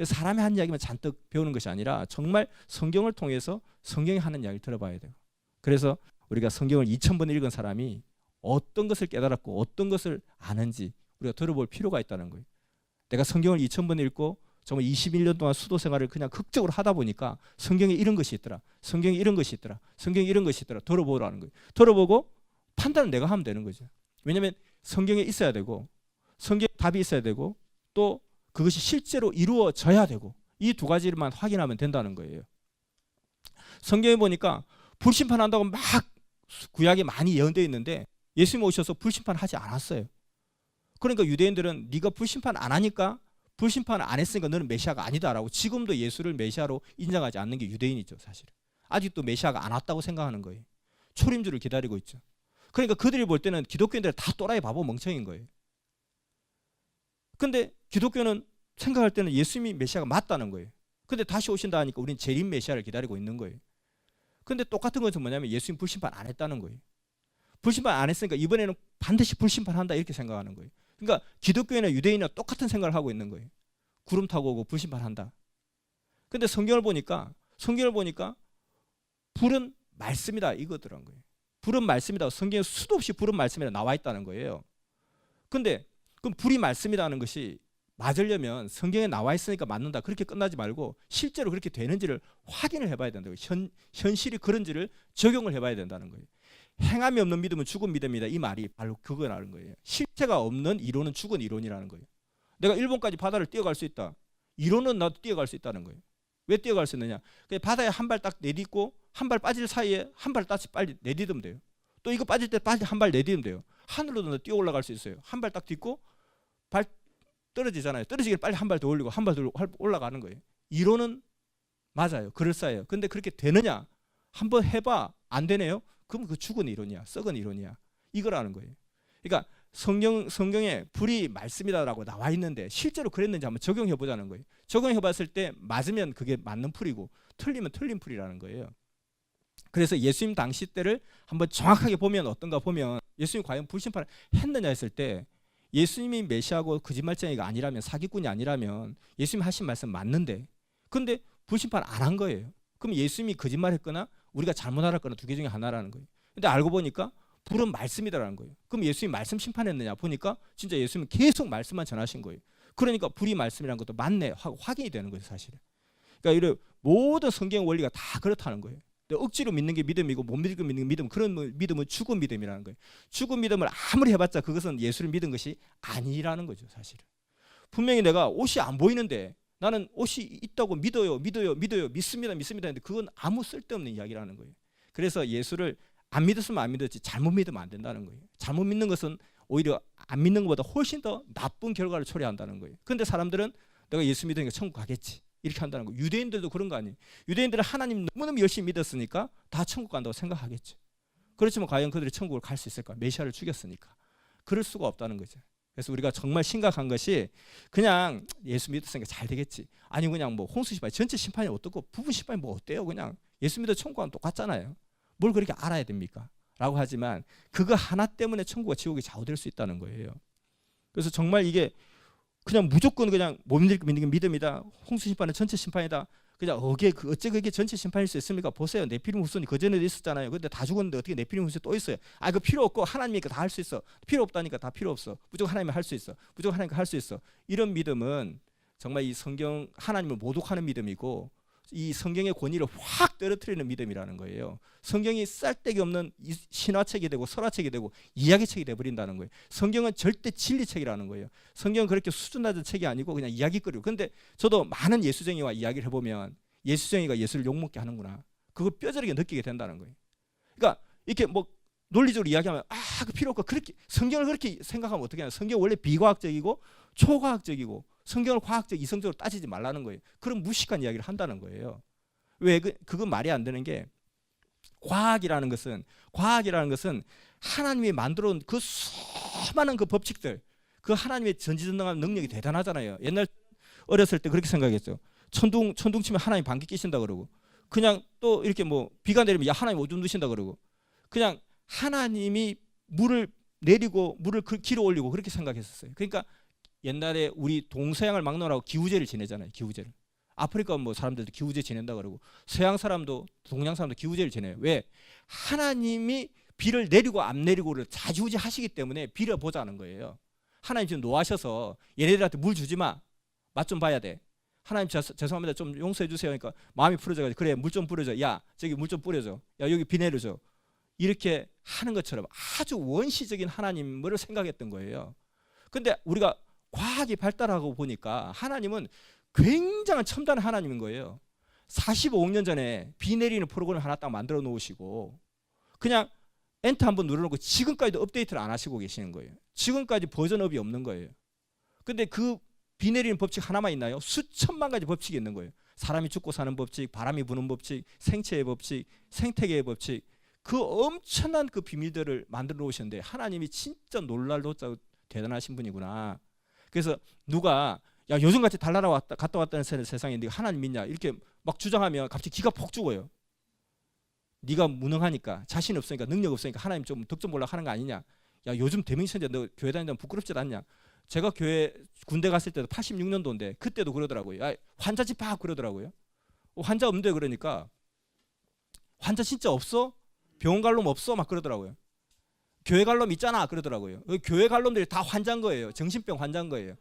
사람이 하는 이야기만 잔뜩 배우는 것이 아니라 정말 성경을 통해서 성경이 하는 이야기를 들어봐야 돼요. 그래서 우리가 성경을 2000번 읽은 사람이 어떤 것을 깨달았고 어떤 것을 아는지 우리가 들어볼 필요가 있다는 거예요. 내가 성경을 2000번 읽고 정말 21년 동안 수도 생활을 그냥 극적으로 하다 보니까 성경에 이런 것이 있더라, 성경에 이런 것이 있더라, 성경에 이런 것이 있더라 들어보라는 거예요. 들어보고 판단은 내가 하면 되는 거죠. 왜냐하면 성경에 있어야 되고 성경에 답이 있어야 되고 또 그것이 실제로 이루어져야 되고 이 두 가지만 확인하면 된다는 거예요. 성경에 보니까 불심판한다고 막 구약에 많이 예언되어 있는데 예수님 오셔서 불심판하지 않았어요. 그러니까 유대인들은 네가 불심판 안 하니까 불심판 안 했으니까 너는 메시아가 아니다라고 지금도 예수를 메시아로 인정하지 않는 게 유대인이죠. 사실 아직도 메시아가 안 왔다고 생각하는 거예요. 초림주를 기다리고 있죠. 그러니까 그들이 볼 때는 기독교인들 다 또라이 바보 멍청인 거예요. 근데 기독교는 생각할 때는 예수님이 메시아가 맞다는 거예요. 근데 다시 오신다 하니까 우리는 재림 메시아를 기다리고 있는 거예요. 근데 똑같은 것은 뭐냐면 예수님 불심판 안 했다는 거예요. 불심판 안 했으니까 이번에는 반드시 불심판한다 이렇게 생각하는 거예요. 그러니까 기독교인이나 유대인이나 똑같은 생각을 하고 있는 거예요. 구름 타고 오고 불심판한다. 근데 성경을 보니까 불은 말씀이다 이거더란 거예요. 불은 말씀이다. 성경에 수도 없이 불은 말씀이다 나와 있다는 거예요. 근데 그럼 불이 말씀이라는 것이 맞으려면 성경에 나와 있으니까 맞는다 그렇게 끝나지 말고 실제로 그렇게 되는지를 확인을 해봐야 된다고요. 현실이 그런지를 적용을 해봐야 된다는 거예요. 행함이 없는 믿음은 죽은 믿음이다. 이 말이 바로 그거라는 거예요. 실체가 없는 이론은 죽은 이론이라는 거예요. 내가 일본까지 바다를 뛰어갈 수 있다. 이론은 나도 뛰어갈 수 있다는 거예요. 왜 뛰어갈 수 있느냐? 바다에 한 발 딱 내딛고 한 발 빠질 사이에 한 발 다시 빨리 내딛으면 돼요. 또 이거 빠질 때 빨리 한 발 내딛으면 돼요. 하늘로도 뛰어 올라갈 수 있어요. 한 발 딱 딛고 발 떨어지잖아요. 떨어지길 빨리 한 발 더 올리고 한 발 더 올라가는 거예요. 이론은 맞아요. 그럴싸해요. 근데 그렇게 되느냐? 한번 해봐. 안 되네요. 그럼 그 죽은 이론이야. 썩은 이론이야. 이거라는 거예요. 그러니까 성경에 불이 말씀이다라고 나와 있는데 실제로 그랬는지 한번 적용해 보자는 거예요. 적용해 봤을 때 맞으면 그게 맞는 풀이고 틀리면 틀린 풀이라는 거예요. 그래서 예수님 당시 때를 한번 정확하게 보면 어떤가 보면 예수님이 과연 불심판을 했느냐 했을 때 예수님이 메시아고 거짓말쟁이가 아니라면 사기꾼이 아니라면 예수님이 하신 말씀 맞는데 근데 불심판 안 한 거예요. 그럼 예수님이 거짓말했거나 우리가 잘못 알았거나 두 개 중에 하나라는 거예요. 근데 알고 보니까 불은 말씀이다라는 거예요. 그럼 예수님이 말씀 심판했느냐 보니까 진짜 예수님은 계속 말씀만 전하신 거예요. 그러니까 불이 말씀이라는 것도 맞네 하고 확인이 되는 거예요. 사실은. 그러니까 이런 모든 성경 원리가 다 그렇다는 거예요. 억지로 믿는 게 믿음이고 못 믿고 믿는 게 믿음, 그런 믿음은 죽은 믿음이라는 거예요. 죽은 믿음을 아무리 해봤자 그것은 예수를 믿은 것이 아니라는 거죠. 사실은. 분명히 내가 옷이 안 보이는데 나는 옷이 있다고 믿어요 믿습니다 했는데 그건 아무 쓸데없는 이야기라는 거예요. 그래서 예수를 안 믿었으면 안 믿었지 잘못 믿으면 안 된다는 거예요. 잘못 믿는 것은 오히려 안 믿는 것보다 훨씬 더 나쁜 결과를 초래한다는 거예요. 그런데 사람들은 내가 예수 믿으니까 천국 가겠지 이렇게 한다는 거예요. 유대인들도 그런 거 아니에요. 유대인들은 하나님 너무너무 열심히 믿었으니까 다 천국 간다고 생각하겠죠. 그렇지만 과연 그들이 천국을 갈 수 있을까? 메시아를 죽였으니까. 그럴 수가 없다는 거죠. 그래서 우리가 정말 심각한 것이 그냥 예수 믿었으니까 잘 되겠지. 아니 그냥 뭐 홍수 심판 전체 심판이 어떻고 부분 심판이 뭐 어때요? 그냥 예수 믿어 천국하면 똑같잖아요. 뭘 그렇게 알아야 됩니까? 라고 하지만 그거 하나 때문에 천국과 지옥이 좌우될 수 있다는 거예요. 그래서 정말 이게 그냥 무조건 그냥 못 믿는 게 믿음이다. 홍수 심판은 전체 심판이다. 그냥 어째 그게 전체 심판일 수 있습니까? 보세요. 네피림 후손이 그전에도 있었잖아요. 근데 다 죽었는데 어떻게 네피림 후손이 또 있어요? 아, 그 필요 없고 하나님이니까 다 할 수 있어. 필요 없다니까 다 필요 없어. 무조건 하나님이 할 수 있어. 무조건 하나님이 할 수 있어. 이런 믿음은 정말 이 성경 하나님을 모독하는 믿음이고 이 성경의 권위를 확 떨어뜨리는 믿음이라는 거예요. 성경이 쌀데기 없는 신화책이 되고 설화책이 되고 이야기책이 되어버린다는 거예요. 성경은 절대 진리책이라는 거예요. 성경은 그렇게 수준 낮은 책이 아니고 그냥 이야기거리고. 근데 저도 많은 예수쟁이와 이야기를 해보면 예수쟁이가 예수를 욕먹게 하는구나. 그걸 뼈저리게 느끼게 된다는 거예요. 그러니까 이렇게 뭐 논리적으로 이야기하면 그 필요 없고 그렇게 성경을 그렇게 생각하면 어떻게 하냐. 성경은 원래 비과학적이고 초과학적이고 성경을 과학적 이성적으로 따지지 말라는 거예요. 그런 무식한 이야기를 한다는 거예요. 왜 그건 말이 안 되는 게 과학이라는 것은 하나님이 만들어 온 그 수많은 그 법칙들, 그 하나님의 전지전능한 능력이 대단하잖아요. 옛날 어렸을 때 그렇게 생각했죠. 천둥 치면 하나님 방귀 끼신다 그러고 그냥 또 이렇게 뭐 비가 내리면 야 하나님 오줌 누신다 그러고 그냥 하나님이 물을 내리고 물을 길어 올리고 그렇게 생각했었어요. 그러니까 옛날에 우리 동서양을 막론하고 기후제를 지내잖아요. 기후제를. 아프리카 뭐 사람들도 기후제 지낸다 그러고 서양 사람도 동양 사람도 기후제를 지내요. 왜? 하나님이 비를 내리고 안 내리고를 자주지 하시기 때문에 비를 보자는 거예요. 하나님 지금 노하셔서 얘네들한테 물 주지 마. 맛 좀 봐야 돼. 하나님 죄송합니다. 좀 용서해 주세요. 그러니까 마음이 풀어져가지고 그래 물 좀 뿌려줘. 야 저기 물 좀 뿌려줘. 야 여기 비 내려줘. 이렇게 하는 것처럼 아주 원시적인 하나님을 생각했던 거예요. 근데 우리가 과학이 발달하고 보니까 하나님은 굉장한 첨단의 하나님인 거예요. 45억 년 전에 비 내리는 프로그램 하나 딱 만들어 놓으시고 그냥 엔터 한번 눌러놓고 지금까지도 업데이트를 안 하시고 계시는 거예요. 지금까지 버전업이 없는 거예요. 근데 그 비 내리는 법칙 하나만 있나요? 수천만 가지 법칙이 있는 거예요. 사람이 죽고 사는 법칙, 바람이 부는 법칙, 생체의 법칙, 생태계의 법칙, 그 엄청난 그 비밀들을 만들어 놓으셨는데 하나님이 진짜 놀랄도록 대단하신 분이구나. 그래서 누가 야 요즘같이 달나라 갔다 왔다는 세상에 네가 하나님 믿냐 이렇게 막 주장하면 갑자기 기가 폭 죽어요. 네가 무능하니까 자신 없으니까 능력 없으니까 하나님 좀 덕 좀 보려고 하는 거 아니냐. 야 요즘 대명신자 너 교회 다니면 부끄럽지 않냐. 제가 교회 군대 갔을 때도 86년도인데 그때도 그러더라고요. 야, 환자 집합 그러더라고요. 환자 없는데 그러니까 환자 진짜 없어? 병원 갈 놈 없어? 막 그러더라고요. 교회 갈 놈 있잖아 그러더라고요. 교회 갈 놈들이 다 환자인 거예요. 정신병 환자인 거예요.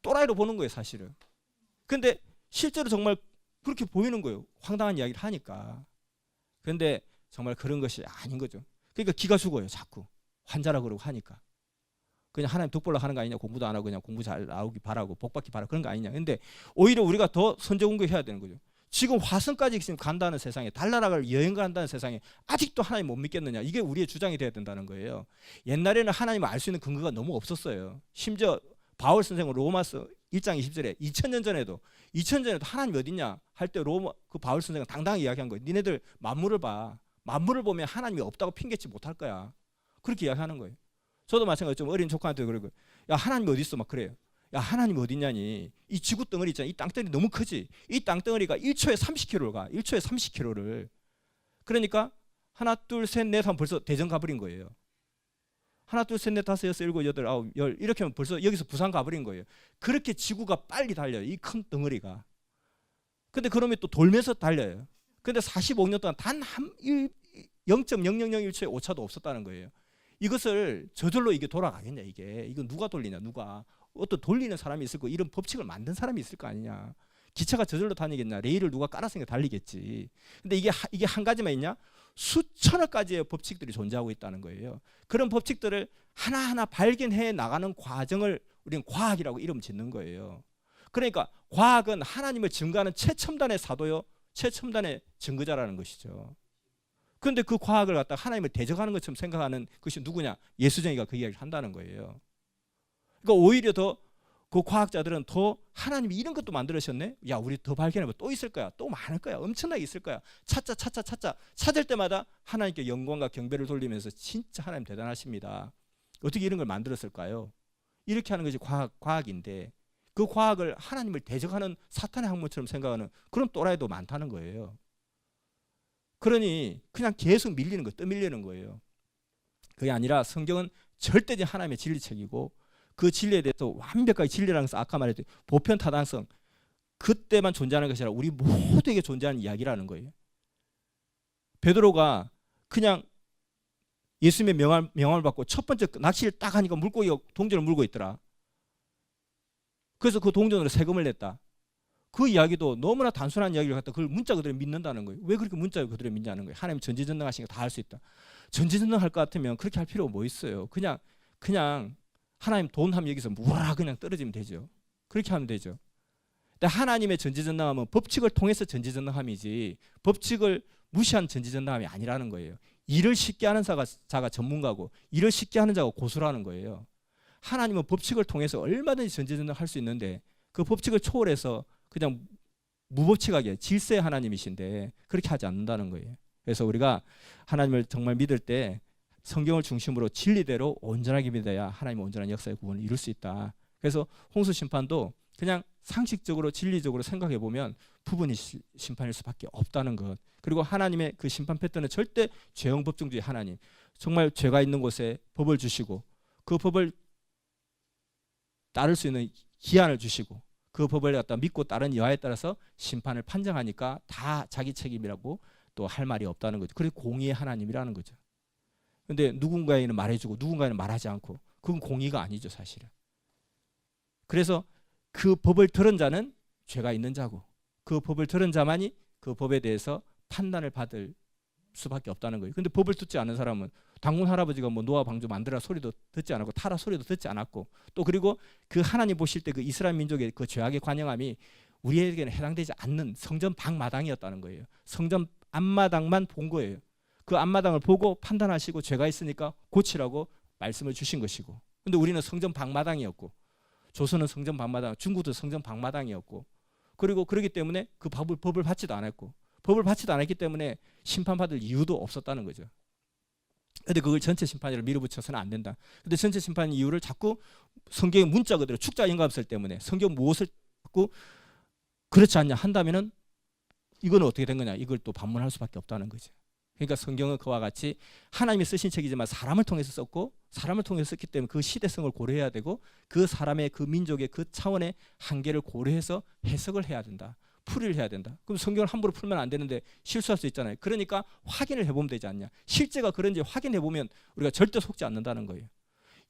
또라이로 보는 거예요 사실은. 근데 실제로 정말 그렇게 보이는 거예요. 황당한 이야기를 하니까. 그런데 정말 그런 것이 아닌 거죠. 그러니까 기가 죽어요 자꾸. 환자라 그러고 하니까. 그냥 하나님 덕 보려고 하는 거 아니냐. 공부도 안 하고 그냥 공부 잘 나오기 바라고 복 받기 바라고 그런 거 아니냐. 근데 오히려 우리가 더 선제 공격해야 되는 거죠. 지금 화성까지 지금 간다는 세상에 달나라를 여행 간다는 세상에 아직도 하나님 못 믿겠느냐. 이게 우리의 주장이 돼야 된다는 거예요. 옛날에는 하나님을 알 수 있는 근거가 너무 없었어요. 심지어 바울 선생은 로마서 1장 20절에 2000년 전에도 하나님 어딨냐 할 때 로마 그 바울 선생은 당당하게 이야기한 거예요. 니네들 만물을 봐. 만물을 보면 하나님이 없다고 핑계치 못할 거야. 그렇게 이야기하는 거예요. 저도 마찬가지로 좀 어린 조카한테 그러고 야 하나님 어디 있어 막 그래요. 야 하나님 어디 있냐니. 이 지구 덩어리 있잖아. 이 땅덩어리 너무 크지. 이 땅덩어리가 1초에 30km를 가. 1초에 30km를. 그러니까 하나 둘 셋 넷 하면 벌써 대전 가버린 거예요. 하나 둘 셋 넷 다섯 여섯 일곱 여덟 아홉 열 이렇게 하면 벌써 여기서 부산 가버린 거예요. 그렇게 지구가 빨리 달려요. 이 큰 덩어리가. 근데 그러면 또 돌면서 달려요. 근데 45년 동안 단 0.0001초의 오차도 없었다는 거예요. 이것을 저절로 이게 돌아가겠냐 이게. 이건 누가 돌리냐 누가. 어떤 돌리는 사람이 있을 거 이런 법칙을 만든 사람이 있을 거 아니냐. 기차가 저절로 다니겠냐. 레일을 누가 깔았으니까 달리겠지. 근데 이게 한 가지만 있냐. 수천억 가지의 법칙들이 존재하고 있다는 거예요. 그런 법칙들을 하나하나 발견해 나가는 과정을 우리는 과학이라고 이름 짓는 거예요. 그러니까 과학은 하나님을 증거하는 최첨단의 사도요. 최첨단의 증거자라는 것이죠. 그런데 그 과학을 갖다 하나님을 대적하는 것처럼 생각하는 것이 누구냐? 예수쟁이가 그 이야기를 한다는 거예요. 그러니까 오히려 더 그 과학자들은 더 하나님이 이런 것도 만들으셨네? 야 우리 더 발견해봐. 또 있을 거야. 또 많을 거야. 엄청나게 있을 거야. 찾자. 찾을 때마다 하나님께 영광과 경배를 돌리면서 진짜 하나님 대단하십니다. 어떻게 이런 걸 만들었을까요? 이렇게 하는 것이 과학인데 그 과학을 하나님을 대적하는 사탄의 학문처럼 생각하는 그런 또라이도 많다는 거예요. 그러니 그냥 계속 밀리는 거, 떠밀리는 거예요. 그게 아니라 성경은 절대적 하나님의 진리책이고 그 진리에 대해서 완벽하게 진리라는 것은 아까 말했듯이 보편 타당성, 그때만 존재하는 것이 아니라 우리 모두에게 존재하는 이야기라는 거예요. 베드로가 그냥 예수님의 명함을 받고 첫 번째 낚시를 딱 하니까 물고기가 동전을 물고 있더라. 그래서 그 동전으로 세금을 냈다. 그 이야기도 너무나 단순한 이야기를 갖다 그걸 문자 그대로 믿는다는 거예요. 왜 그렇게 문자 그대로 믿냐는 거예요. 하나님 전지전능하시니까 다 할 수 있다. 전지전능할 것 같으면 그렇게 할 필요가 뭐 있어요. 그냥 하나님 돈 하면 여기서 무라 그냥 떨어지면 되죠. 그렇게 하면 되죠. 근데 하나님의 전지전능함은 법칙을 통해서 전지전능함이지 법칙을 무시한 전지전능함이 아니라는 거예요. 일을 쉽게 하는 자가 전문가고 일을 쉽게 하는 자가 고수라는 거예요. 하나님은 법칙을 통해서 얼마든지 전지전능할 수 있는데 그 법칙을 초월해서 그냥 무법칙하게 질서의 하나님이신데 그렇게 하지 않는다는 거예요. 그래서 우리가 하나님을 정말 믿을 때 성경을 중심으로 진리대로 온전하게 믿어야 하나님의 온전한 역사의 구원을 이룰 수 있다. 그래서 홍수 심판도 그냥 상식적으로 진리적으로 생각해 보면 부분이 심판일 수밖에 없다는 것. 그리고 하나님의 그 심판 패턴은 절대 죄형 법정주의 하나님. 정말 죄가 있는 곳에 법을 주시고 그 법을 따를 수 있는 기한을 주시고 그 법을 갖다 믿고 따른 여하에 따라서 심판을 판정하니까 다 자기 책임이라고 또 할 말이 없다는 거죠. 그래서 공의의 하나님이라는 거죠. 근데 누군가에는 말해주고 누군가에는 말하지 않고 그건 공의가 아니죠, 사실은. 그래서 그 법을 들은 자는 죄가 있는 자고 그 법을 들은 자만이 그 법에 대해서 판단을 받을 수밖에 없다는 거예요. 근데 법을 듣지 않은 사람은 당군 할아버지가 뭐 노아 방주 만들라 소리도 듣지 않았고 타라 소리도 듣지 않았고 또 그리고 그 하나님 보실 때 그 이스라엘 민족의 그 죄악의 관영함이 우리에게는 해당되지 않는 성전 방마당이었다는 거예요. 성전 앞마당만 본 거예요. 그 앞마당을 보고 판단하시고 죄가 있으니까 고치라고 말씀을 주신 것이고 근데 우리는 성전 방마당이었고 조선은 성전 방마당, 중국도 성전 방마당이었고 그리고 그렇기 때문에 그 법을 받지도 않았고 법을 받지도 않았기 때문에 심판받을 이유도 없었다는 거죠. 근데 그걸 전체 심판으로 밀어붙여서는 안 된다. 근데 전체 심판 이유를 자꾸 성경의 문자 그대로 축자 영감설 때문에 성경 무엇을 자꾸 그렇지 않냐 한다면은 이거는 어떻게 된 거냐 이걸 또 반문할 수밖에 없다는 거죠. 그러니까 성경은 그와 같이 하나님이 쓰신 책이지만 사람을 통해서 썼고 사람을 통해서 썼기 때문에 그 시대성을 고려해야 되고 그 사람의 그 민족의 그 차원의 한계를 고려해서 해석을 해야 된다. 풀이를 해야 된다. 그럼 성경을 함부로 풀면 안 되는데 실수할 수 있잖아요. 그러니까 확인을 해보면 되지 않냐. 실제가 그런지 확인해보면 우리가 절대 속지 않는다는 거예요.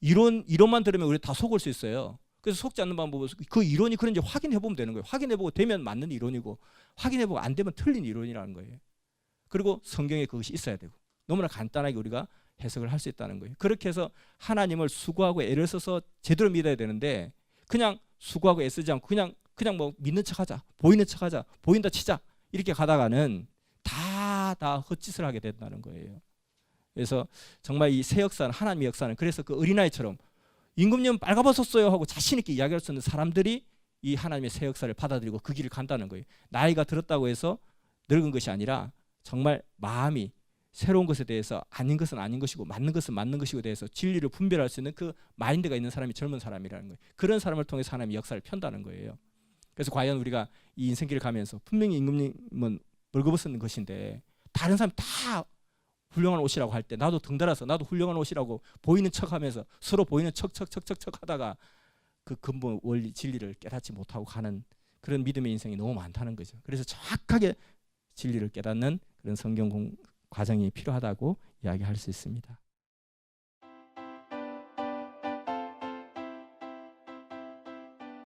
이론만 들으면 우리 다 속을 수 있어요. 그래서 속지 않는 방법은 그 이론이 그런지 확인해보면 되는 거예요. 확인해보고 되면 맞는 이론이고 확인해보고 안 되면 틀린 이론이라는 거예요. 그리고 성경에 그것이 있어야 되고 너무나 간단하게 우리가 해석을 할 수 있다는 거예요. 그렇게 해서 하나님을 수고하고 애를 써서 제대로 믿어야 되는데 그냥 수고하고 애쓰지 않고 그냥 뭐 믿는 척하자, 보이는 척하자, 보인다 치자 이렇게 가다가는 다 헛짓을 하게 된다는 거예요. 그래서 정말 이 새 역사는 하나님의 역사는 그래서 그 어린아이처럼 임금님 빨가벗었어요 하고 자신 있게 이야기할 수 있는 사람들이 이 하나님의 새 역사를 받아들이고 그 길을 간다는 거예요. 나이가 들었다고 해서 늙은 것이 아니라 정말 마음이 새로운 것에 대해서 아닌 것은 아닌 것이고 맞는 것은 맞는 것이고 대해서 진리를 분별할 수 있는 그 마인드가 있는 사람이 젊은 사람이라는 거예요. 그런 사람을 통해서 하나님의 역사를 편다는 거예요. 그래서 과연 우리가 이 인생길을 가면서 분명히 임금님은 벌거벗은 것인데 다른 사람 다 훌륭한 옷이라고 할 때 나도 등달아서 나도 훌륭한 옷이라고 보이는 척하면서 서로 보이는 척 하다가 그 근본 원리 진리를 깨닫지 못하고 가는 그런 믿음의 인생이 너무 많다는 거죠. 그래서 정확하게 진리를 깨닫는 그런 성경 과정이 필요하다고 이야기할 수 있습니다.